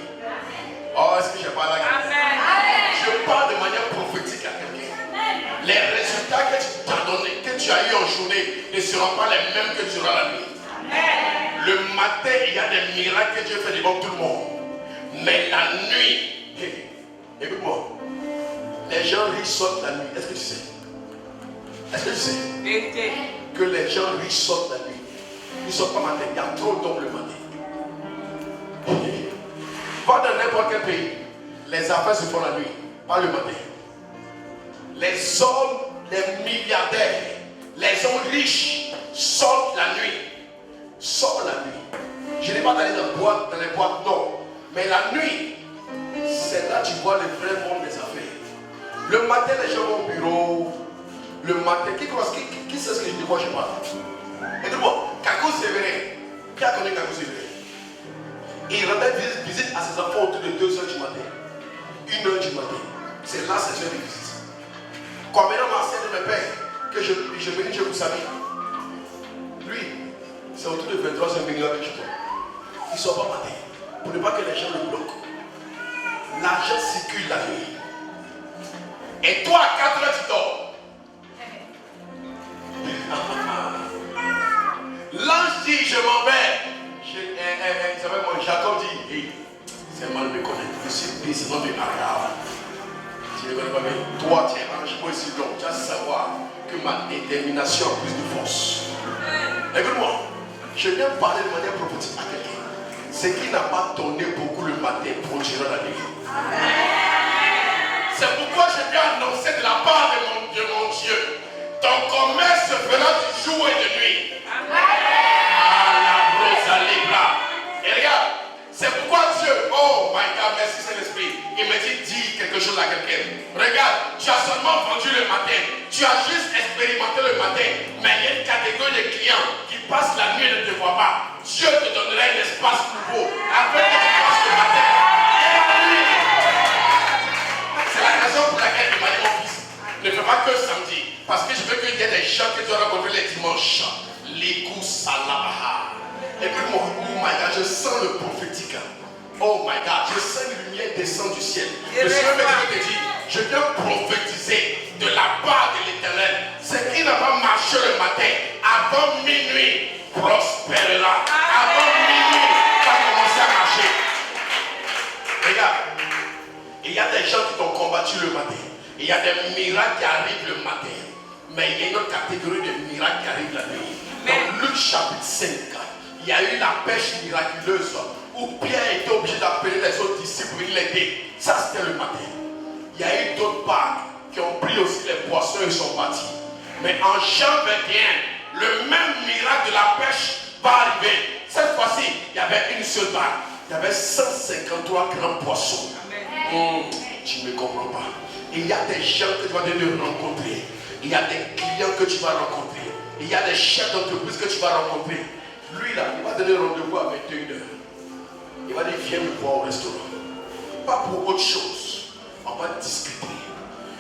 Oh, est-ce que je parle à quelqu'un? Je parle de manière prophétique à quelqu'un. Les résultats que tu t'as donné, que tu as eu en journée, ne seront pas les mêmes que tu auras la nuit. Le matin, il y a des miracles que Dieu fait devant tout le monde. Mais la nuit, écoute-moi, les gens riches sortent la nuit. Est-ce que tu sais? Est-ce que tu sais? Que les gens riches sortent la nuit. Ils ne sortent pas matin, il y a trop d'hommes le matin. Va dans n'importe quel pays, les affaires se font la nuit, pas le matin. Les hommes, les milliardaires, les hommes riches sortent la nuit. Sortent la nuit. Je n'ai pas d'aller dans les boîtes, non. Mais la nuit, c'est là que tu vois le vrai monde des affaires. Le matin, les gens vont au bureau. Le matin, qui sait ce que je dis? Moi, je parle. Écoute-moi, Kakou Sévérin. Qui a connu Kakou Sévérin? Il rendait visite à ses enfants autour de 2h du matin. 1h du matin. C'est là ses heures de visite. Quand maintenant Marcel de mes pères, que je venais, je vous savais. Lui, c'est autour de 23h minuit avec toi. Il ne sort pas matin. Pour ne pas que les gens le bloquent. L'argent circule la nuit. Et toi à 4h tu dors. L'ange dit, je m'en vais. Il s'appelle moi, Jacob dit, hey, c'est mal me connaître. Je suis président de Abraham. Tu ne connais pas bien. Toi, tu es ange, moi ici, donc tu vas savoir que ma détermination a plus de force. Écoute-moi, je viens parler de manière prophétique à quelqu'un. Ce qui n'a pas tourné beaucoup le matin produira la nuit. C'est pourquoi je viens annoncer de la part de mon Dieu. Ton commerce se fera du jour et de nuit. Et regarde, c'est pourquoi Dieu, oh my God, merci Saint-Esprit, il me dit, dis quelque chose à quelqu'un. Regarde, tu as seulement vendu le matin, tu as juste expérimenté le matin, mais il y a une catégorie de clients qui passent la nuit et ne te voient pas. Dieu te donnerait un espace nouveau afin que tu passes le matin et la nuit. C'est la raison pour laquelle il m'a dit, mon fils, ne fais pas que samedi, parce que je veux qu'il y ait des gens que tu vas rencontrer les dimanches. L'écoute salabaha. Et puis moi, oh my God, je sens le prophétique. Oh my God, je sens une lumière descendre du ciel. Le Seigneur me dit, je viens prophétiser de la part de l'Éternel. Ce qui n'a pas marché le matin, avant minuit, prospérera. Avant minuit, va commencer à marcher. Regarde, il y a des gens qui t'ont combattu le matin. Il y a des miracles qui arrivent le matin. Mais il y a une autre catégorie de miracles qui arrivent la nuit. Dans Luc chapitre 5, il y a eu la pêche miraculeuse où Pierre était obligé d'appeler les autres disciples pour l'aider. Ça, c'était le matin. Il y a eu d'autres barques qui ont pris aussi les poissons et sont partis. Mais en Jean 21, le même miracle de la pêche va arriver. Cette fois-ci, il y avait une seule barque. Il y avait 153 grands poissons. Tu ne me comprends pas. Il y a des gens que tu vas devoir rencontrer. Il y a des clients que tu vas rencontrer. Il y a des chefs d'entreprise que tu vas rencontrer. Lui là, il va donner rendez-vous à 21h. Il va dire viens me voir au restaurant. Pas pour autre chose. On va discuter.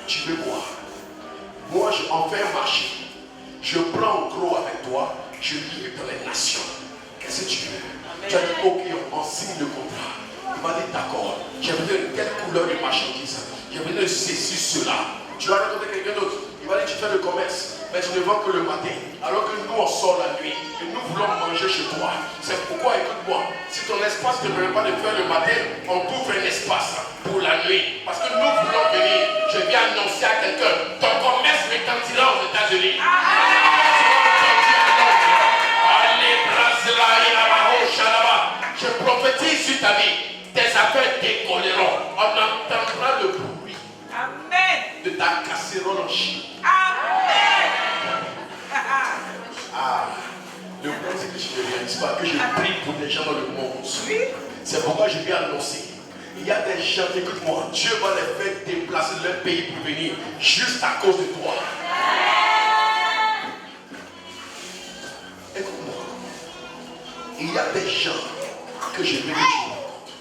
Tu veux boire. Moi, on fait un marché. Je prends en gros avec toi. Je livre dans les nations. Qu'est-ce que tu veux? Tu as dit ok, on signe le contrat. Il m'a dit d'accord. J'ai besoin de telle couleur de marchandise. J'ai besoin de ceci, cela. Tu vas rencontrer quelqu'un d'autre. Il va dire tu fais le commerce. Mais tu ne vends que le matin. Alors que nous on sort la nuit. Et nous voulons manger chez toi. C'est pourquoi, écoute-moi, si ton espace ne permet pas de faire le matin, on t'ouvre un espace pour la nuit. Parce que nous voulons venir. Je viens annoncer à quelqu'un, ton commerce retentira aux États-Unis. Je prophétise sur ta vie. Tes affaires décolleront. On entendra le bruit. Amen. De ta casserole en Chine. Amen. Le point c'est que je ne réalise pas que je prie pour des gens dans le monde. C'est pourquoi je viens annoncer. Il y a des gens, écoute-moi, Dieu va les faire déplacer de leur pays pour venir juste à cause de toi. Écoute-moi. Il y a des gens que je veux que tu rencontres.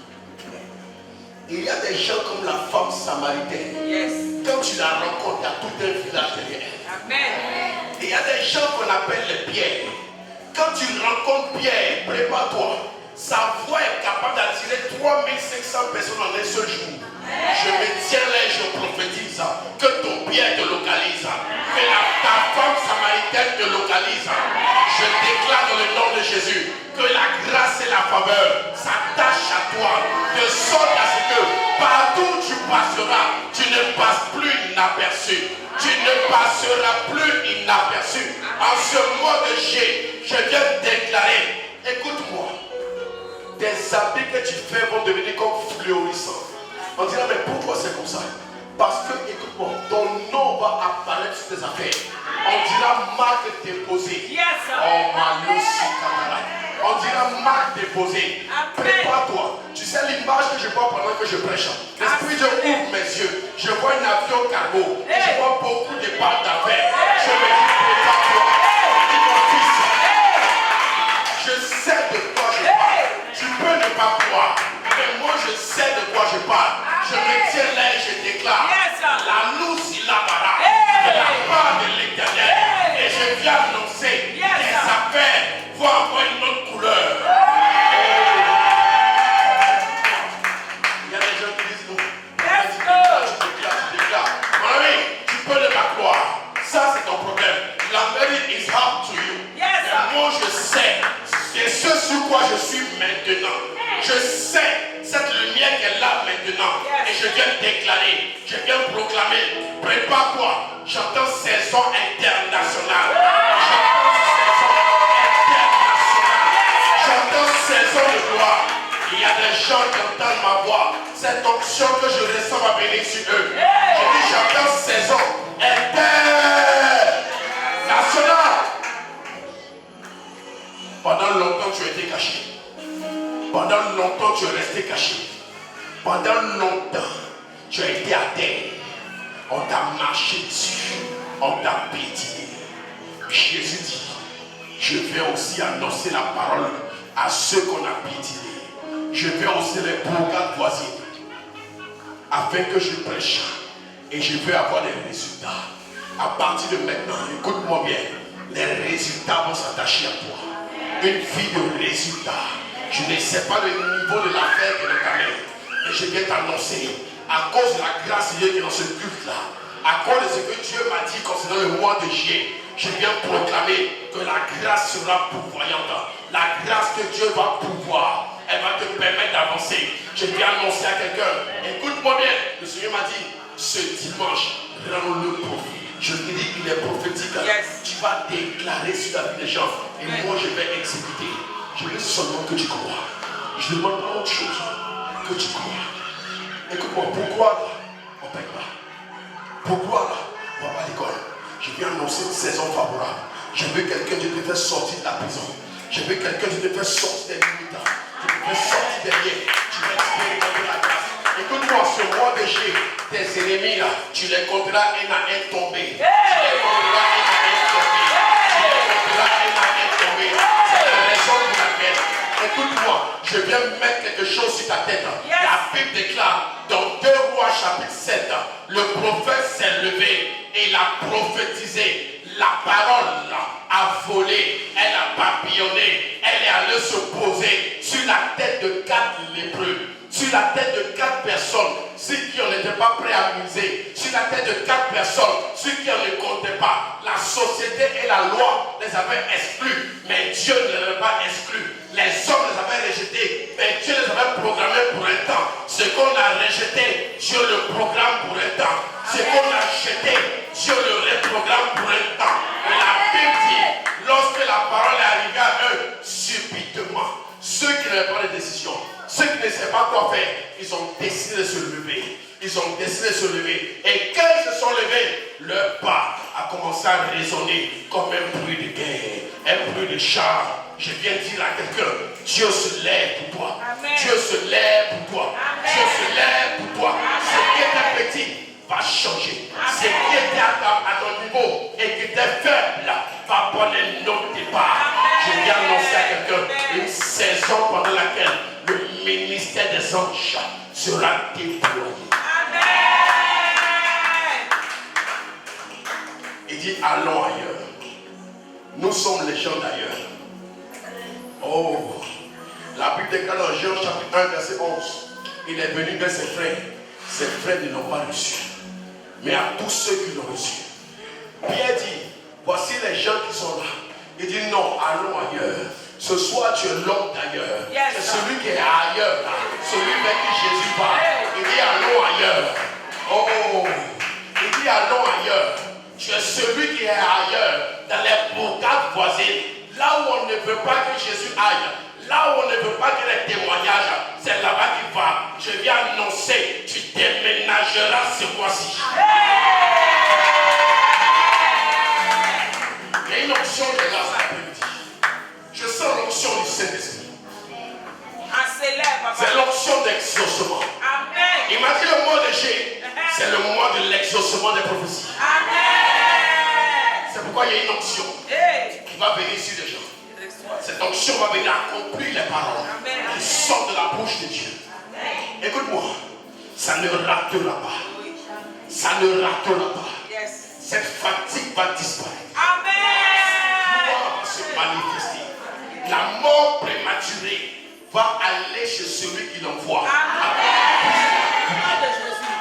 Il y a des gens comme la femme samaritaine. Yes. Quand tu la rencontres, il y a tout un village derrière elle. Amen. Il y a des gens qu'on appelle les pierres. Quand tu rencontres Pierre, prépare-toi. Sa voix est capable d'attirer 3500 personnes en un seul jour. Je me tiens là et je prophétise que ton Pierre te localise. Que ta femme samaritaine te localise. Je déclare dans le nom de Jésus que la grâce et la faveur s'attachent à toi. De sorte à ce que partout où tu passeras, tu ne passes plus inaperçu. Tu ne passeras plus inaperçu. En ce mois de G, je viens déclarer, écoute-moi, des habits que tu fais vont devenir comme fleurissants. On dira, mais pourquoi c'est comme ça? Parce que, écoute-moi, ton nom va apparaître sur tes affaires. On dira marque déposée. Yes, sir. Oh, Malousi Katara. On dira marque déposée. Prépare-toi. Tu sais l'image que je vois pendant que je prêche. L'Esprit de ouvre mes yeux. Je vois un avion cargo. Je vois beaucoup de balles d'affaires. Je me dis, prépare-toi. Dis mon fils. Je sais de quoi je parle. Tu peux ne pas croire. Mais moi je sais de quoi je parle. Je me tiens là et je déclare. La lousse il la bara. De la part de l'Éternel. Et je viens annoncer. Les affaires vont avoir une autre couleur. Il y a des gens qui disent non. Tu déclares. Mon ami, tu peux ne pas croire. Ça c'est ton problème. La mérite is up to you. Mais moi je sais. C'est ce sur quoi je suis maintenant. Je sais cette lumière qu'elle a maintenant. Et je viens déclarer. Je viens proclamer. Prépare-toi. J'entends saison internationale. J'entends saison de gloire. Il y a des gens qui entendent ma voix, cette onction que je ressens va venir sur eux. Je dis, j'appelle saison internationale. Pendant longtemps, tu as été caché. Pendant longtemps, tu es resté caché. Pendant longtemps, tu as été à terre. On t'a marché dessus. On t'a pétiné. Jésus dit, je vais aussi annoncer la parole à ceux qu'on a piétinés. Je vais aussi les bourgades voisines. Afin que je prêche. Et je vais avoir des résultats. À partir de maintenant, écoute-moi bien. Les résultats vont s'attacher à toi. Une vie de résultats. Je ne sais pas le niveau de l'affaire qui est dans ta main. Mais je viens t'annoncer, à cause de la grâce de Dieu qui est dans ce culte-là, à cause de ce que Dieu m'a dit concernant le mois de juillet, je viens proclamer que la grâce sera pourvoyante. La grâce que Dieu va pouvoir, elle va te permettre d'avancer. Je viens annoncer à quelqu'un, écoute-moi bien, le Seigneur m'a dit, ce dimanche, rends-le profit. Je te dis qu'il est prophétique. Yes. Tu vas déclarer sur la vie des gens. Et moi, je vais exécuter. Je veux seulement que tu crois. Je ne demande pas autre chose que tu crois. Écoute-moi, pourquoi là, on ne paye pas? Pourquoi là, on ne va pas à l'école? Je viens annoncer une saison favorable. Je veux quelqu'un qui te fait sortir de la prison. Je veux quelqu'un qui te fait sortir des limites. Qui te fait sortir des liens. Tu vas expérimenter la grâce. Écoute-moi, ce mois de juillet, tes ennemis là, tu les compteras un à un tomber. Tu les compteras un à un tomber. Tu les compteras un à un tomber. C'est la raison pour laquelle, écoute-moi, je viens mettre quelque chose sur ta tête. La Bible déclare dans 2 Rois chapitre 7, le prophète s'est levé et il a prophétisé. La parole a volé, elle a papillonné, elle est allée se poser sur la tête de 4 lépreux. Sur la tête de 4 personnes, ceux qui n'étaient pas prêts à miser, sur la tête de 4 personnes, ceux qui ne comptaient pas. La société et la loi les avaient exclus, mais Dieu ne les avait pas exclus. Les hommes les avaient rejetés, mais Dieu les avait programmés pour un temps. Ce qu'on a rejeté, Dieu le programme pour un temps. Ce qu'on a jeté, Dieu le reprogramme pour un temps. Et la Bible dit, lorsque la parole est arrivée à eux, subitement, ceux qui n'avaient pas de décision, ceux qui ne savaient pas quoi faire, ils ont décidé de se lever. Ils ont décidé de se lever. Et quand ils se sont levés, leur pas a commencé à résonner comme un bruit de guerre, un bruit de char. Je viens dire à quelqu'un, Dieu se lève pour toi. Amen. Dieu se lève pour toi. Amen. Dieu se lève pour toi. Ce qui était petit va changer. Ce qui était à ton niveau et qui était faible va prendre un autre départ. Je viens annoncer à quelqu'un une saison pendant laquelle le ministère des anges sera déployé. Amen. Il dit allons ailleurs. Nous sommes les gens d'ailleurs. Oh, la Bible déclare dans Jean chapitre 1 verset 11. Il est venu vers ses frères. Ses frères ne l'ont pas reçu. Mais à tous ceux qui l'ont reçu. Pierre dit, voici les gens qui sont là. Il dit non, allons ailleurs. Ce soir tu es l'homme d'ailleurs. Yes, c'est celui qui est ailleurs là. Celui vers qui Jésus parle. Il dit allons ailleurs. Oh, il dit allons ailleurs. Tu es celui qui est ailleurs. Dans les bourgades voisines. Là où on ne veut pas que Jésus aille. Là où on ne veut pas que les témoignages. C'est là-bas qu'il va. Je viens annoncer. Tu déménageras ce mois-ci. Il y a une onction qui est là cet après-midi. Je sens l'onction du Saint-Esprit. C'est l'onction d'exaucement. Amen. Il m'a dit le mois de juillet, c'est le mois de l'exaucement des prophéties. Amen. C'est pourquoi il y a une onction qui va venir sur les gens. Cette onction va venir accomplir les paroles qui sortent de la bouche de Dieu. Écoute-moi, ça ne ratera pas. Ça ne ratera pas. Cette fatigue va disparaître. Amen. Va se manifester. La mort prématurée va aller chez celui qui l'envoie.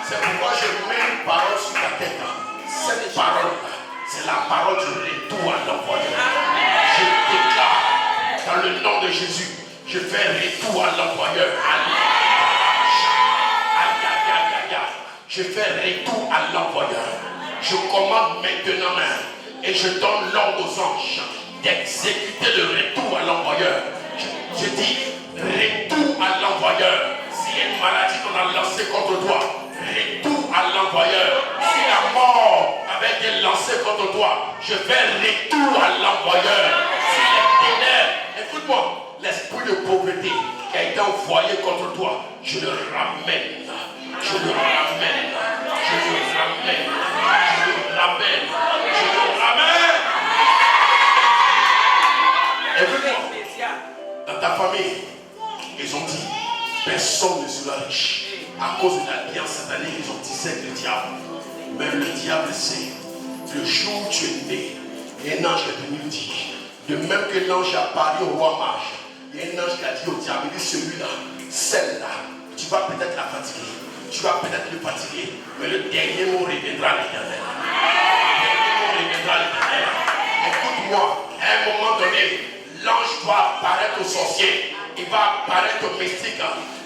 C'est pourquoi je mets une parole sur ta tête. Cette parole-là, c'est la parole du retour à l'envoyeur. Je déclare dans le nom de Jésus, je fais retour à l'envoyeur. Je fais retour à l'envoyeur. Je commande maintenant et je donne l'ordre aux anges d'exécuter le retour à l'envoyeur. Je dis retour à l'envoyeur. l'envoyeur. S'il y a une maladie qu'on a lancée contre toi, retour à l'envoyeur. Si la mort avait été lancée contre toi, je fais retour à l'envoyeur. Si les ténèbres, écoute-moi, l'esprit de pauvreté qui a été envoyé contre toi, je le ramène. Je le ramène. Je le ramène. Je le ramène. Je le ramène. Écoute-moi, dans ta famille, ils ont dit, personne ne sera riche. À cause de l'alliance cette année, ils ont dit c'est le diable. Même le diable sait. Le jour où tu es né, un ange est venu dire, de même que l'ange a parlé au roi mage, il y a un ange qui a dit au diable, il dit celui-là, celle-là, tu vas peut-être la fatiguer, tu vas peut-être le fatiguer, mais le dernier mot reviendra à l'Éternel. Le dernier mot reviendra à l'Éternel. Écoute-moi, à un moment donné, l'ange doit apparaître au sorcier, il va apparaître au mystique,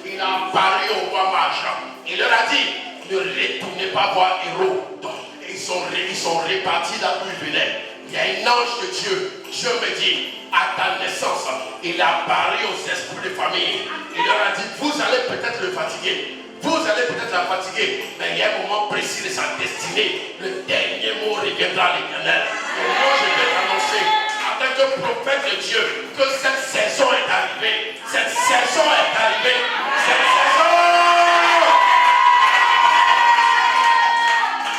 il a apparu au roi mage, il leur a dit, ne retournez pas voir Héros. Ils sont répartis là où ils venaient. Il y a un ange de Dieu. Dieu me dit, à ta naissance, il a apparu aux esprits de famille. Il leur a dit, vous allez peut-être le fatiguer. Vous allez peut-être la fatiguer. Mais il y a un moment précis de sa destinée. Le dernier mot reviendra à l'Éternel. Et moi, je vais t'annoncer, en tant que prophète de Dieu, que cette saison est arrivée. Cette saison est arrivée. Cette saison.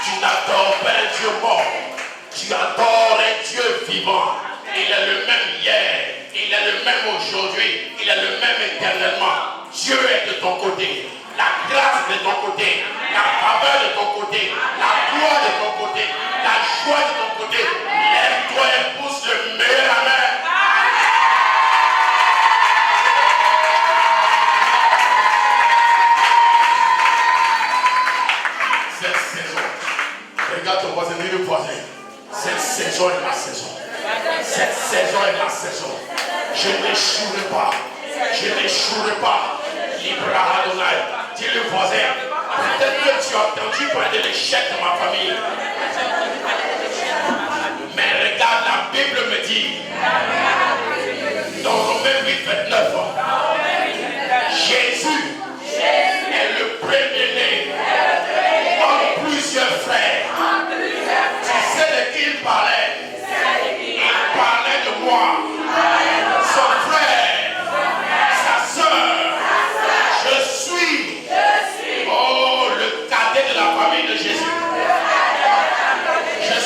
Tu n'adores pas un Dieu mort, tu adores un Dieu vivant. Il est le même hier, il est le même aujourd'hui, il est le même éternellement. Dieu est de ton côté, la grâce de ton côté, la faveur de ton côté, la gloire de ton côté, la joie de ton côté. Lève-toi et pousse le meilleur amen. Regarde ton voisin, dis le voisin. Cette saison est ma saison. Cette saison est ma saison. Je n'échouerai pas. Je n'échouerai pas. Libra Adonai. Dis le voisin. Peut-être que tu as entendu parler de l'échec de ma famille. Mais regarde, la Bible me dit, dans Romains 8:29, Jésus est le premier-né en plusieurs frères. Tu sais de qui il parlait? Il parlait de moi, son frère, sa soeur. Je suis, oh, le cadet de la famille de Jésus. Je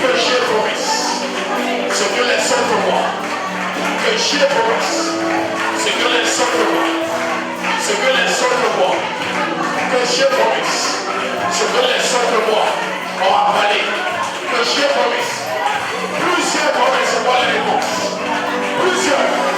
que j'ai promis, ce que les autres voient, que j'ai promis, ce que les autres voient, ce que les autres voient, que j'ai promis, ce que les autres voient, ont avalé, que j'ai promis. Plusieurs promesses, voilà les réponses. Plusieurs.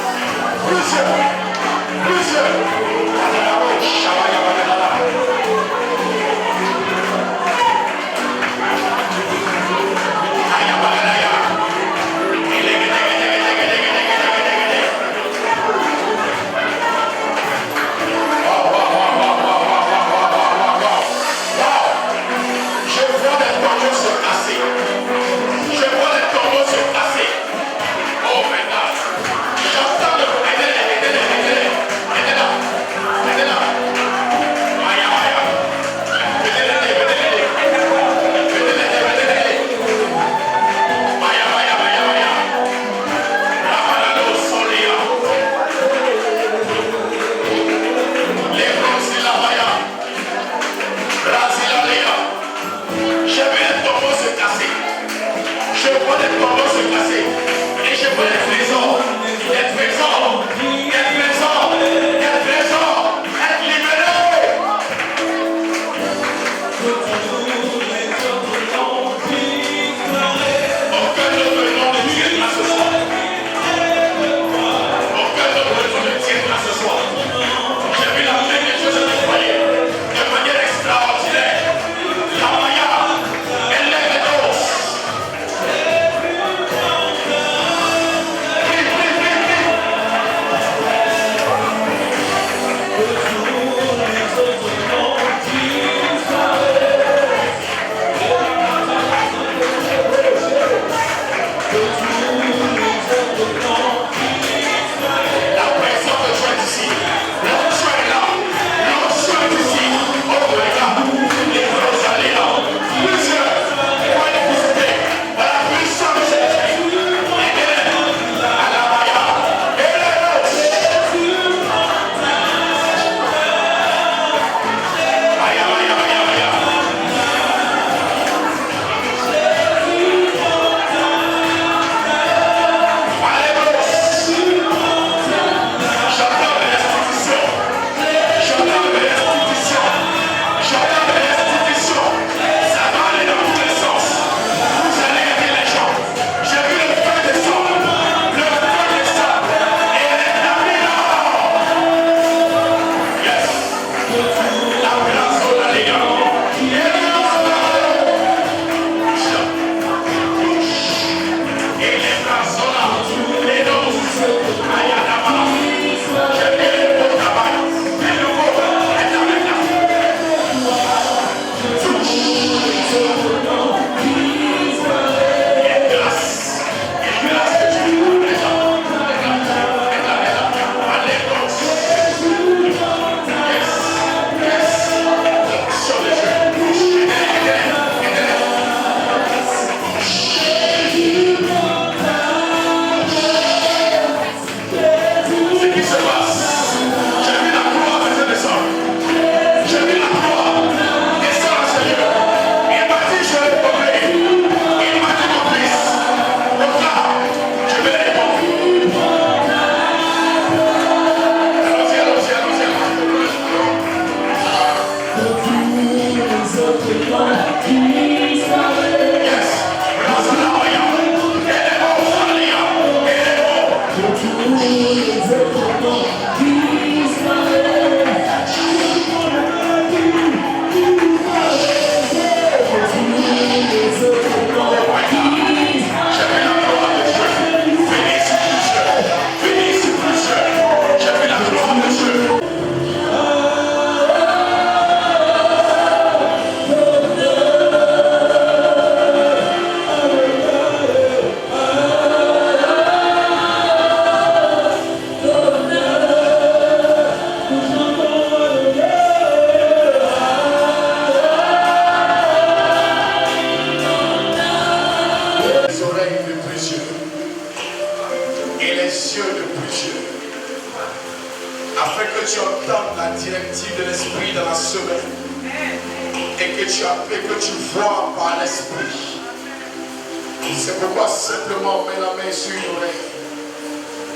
C'est pourquoi simplement mets la main sur une oreille.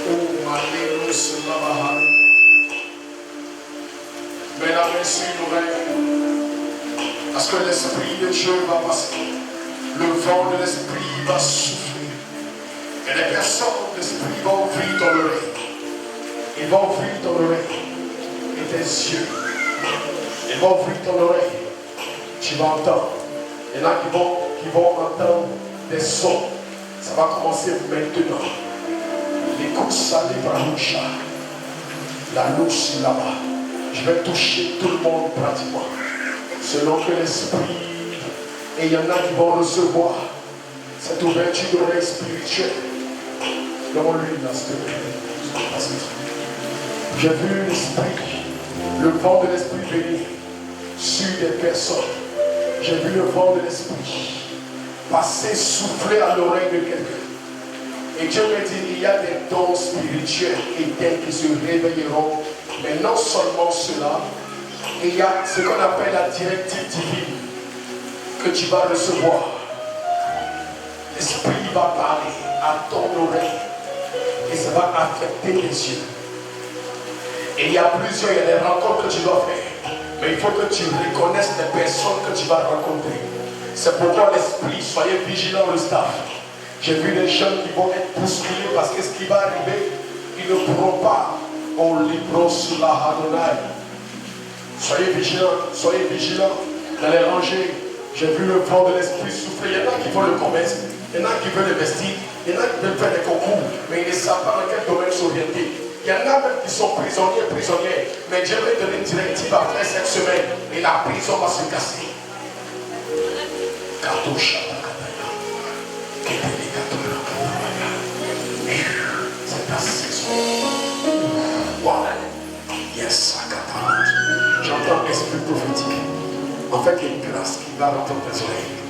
Oh, alléluia, là-bas. Mets la main sur une oreille. Parce que l'Esprit de Dieu va passer. Le vent de l'Esprit va souffler. Et les personnes de l'Esprit vont ouvrir ton oreille. Ils vont ouvrir ton oreille. Et tes yeux. Ils vont ouvrir ton oreille. Tu vas entendre. Il y en a qui vont entendre des sons. Ça va commencer maintenant. L'écoute salée par Loucha. La louche là-bas. Je vais toucher tout le monde pratiquement. Selon que l'esprit. Et il y en a qui vont recevoir cette ouverture d'oreille spirituelle. Donne-lui la spirituelle. J'ai vu l'esprit, le vent de l'esprit venir sur des personnes. J'ai vu le vent de l'esprit passer, souffler à l'oreille de quelqu'un. Et Dieu me dit, il y a des dons spirituels et tels qui se réveilleront. Mais non seulement cela, il y a ce qu'on appelle la directive divine que tu vas recevoir. L'esprit va parler à ton oreille et ça va affecter tes yeux. Et il y a plusieurs, il y a des rencontres que tu dois faire. Mais il faut que tu reconnaisses les personnes que tu vas rencontrer. C'est pourquoi l'esprit, soyez vigilants le staff. J'ai vu des jeunes qui vont être bousculés parce que ce qui va arriver, ils ne pourront pas. On libère sur la Hadonai. Soyez vigilants dans les rangées. J'ai vu le vent de l'esprit souffler. Il y en a qui font le commerce, il y en a qui veulent investir, il y en a qui veulent faire des concours, mais ils ne savent pas dans quel domaine s'orienter. Il y en a même qui sont prisonnières. Mais Dieu va donner une directive après cette semaine et la prison va se casser. C'est ta saison. Wow. Yes, j'entends l'esprit prophétique. En fait, il y a une grâce qui va rentrer dans tes oreilles.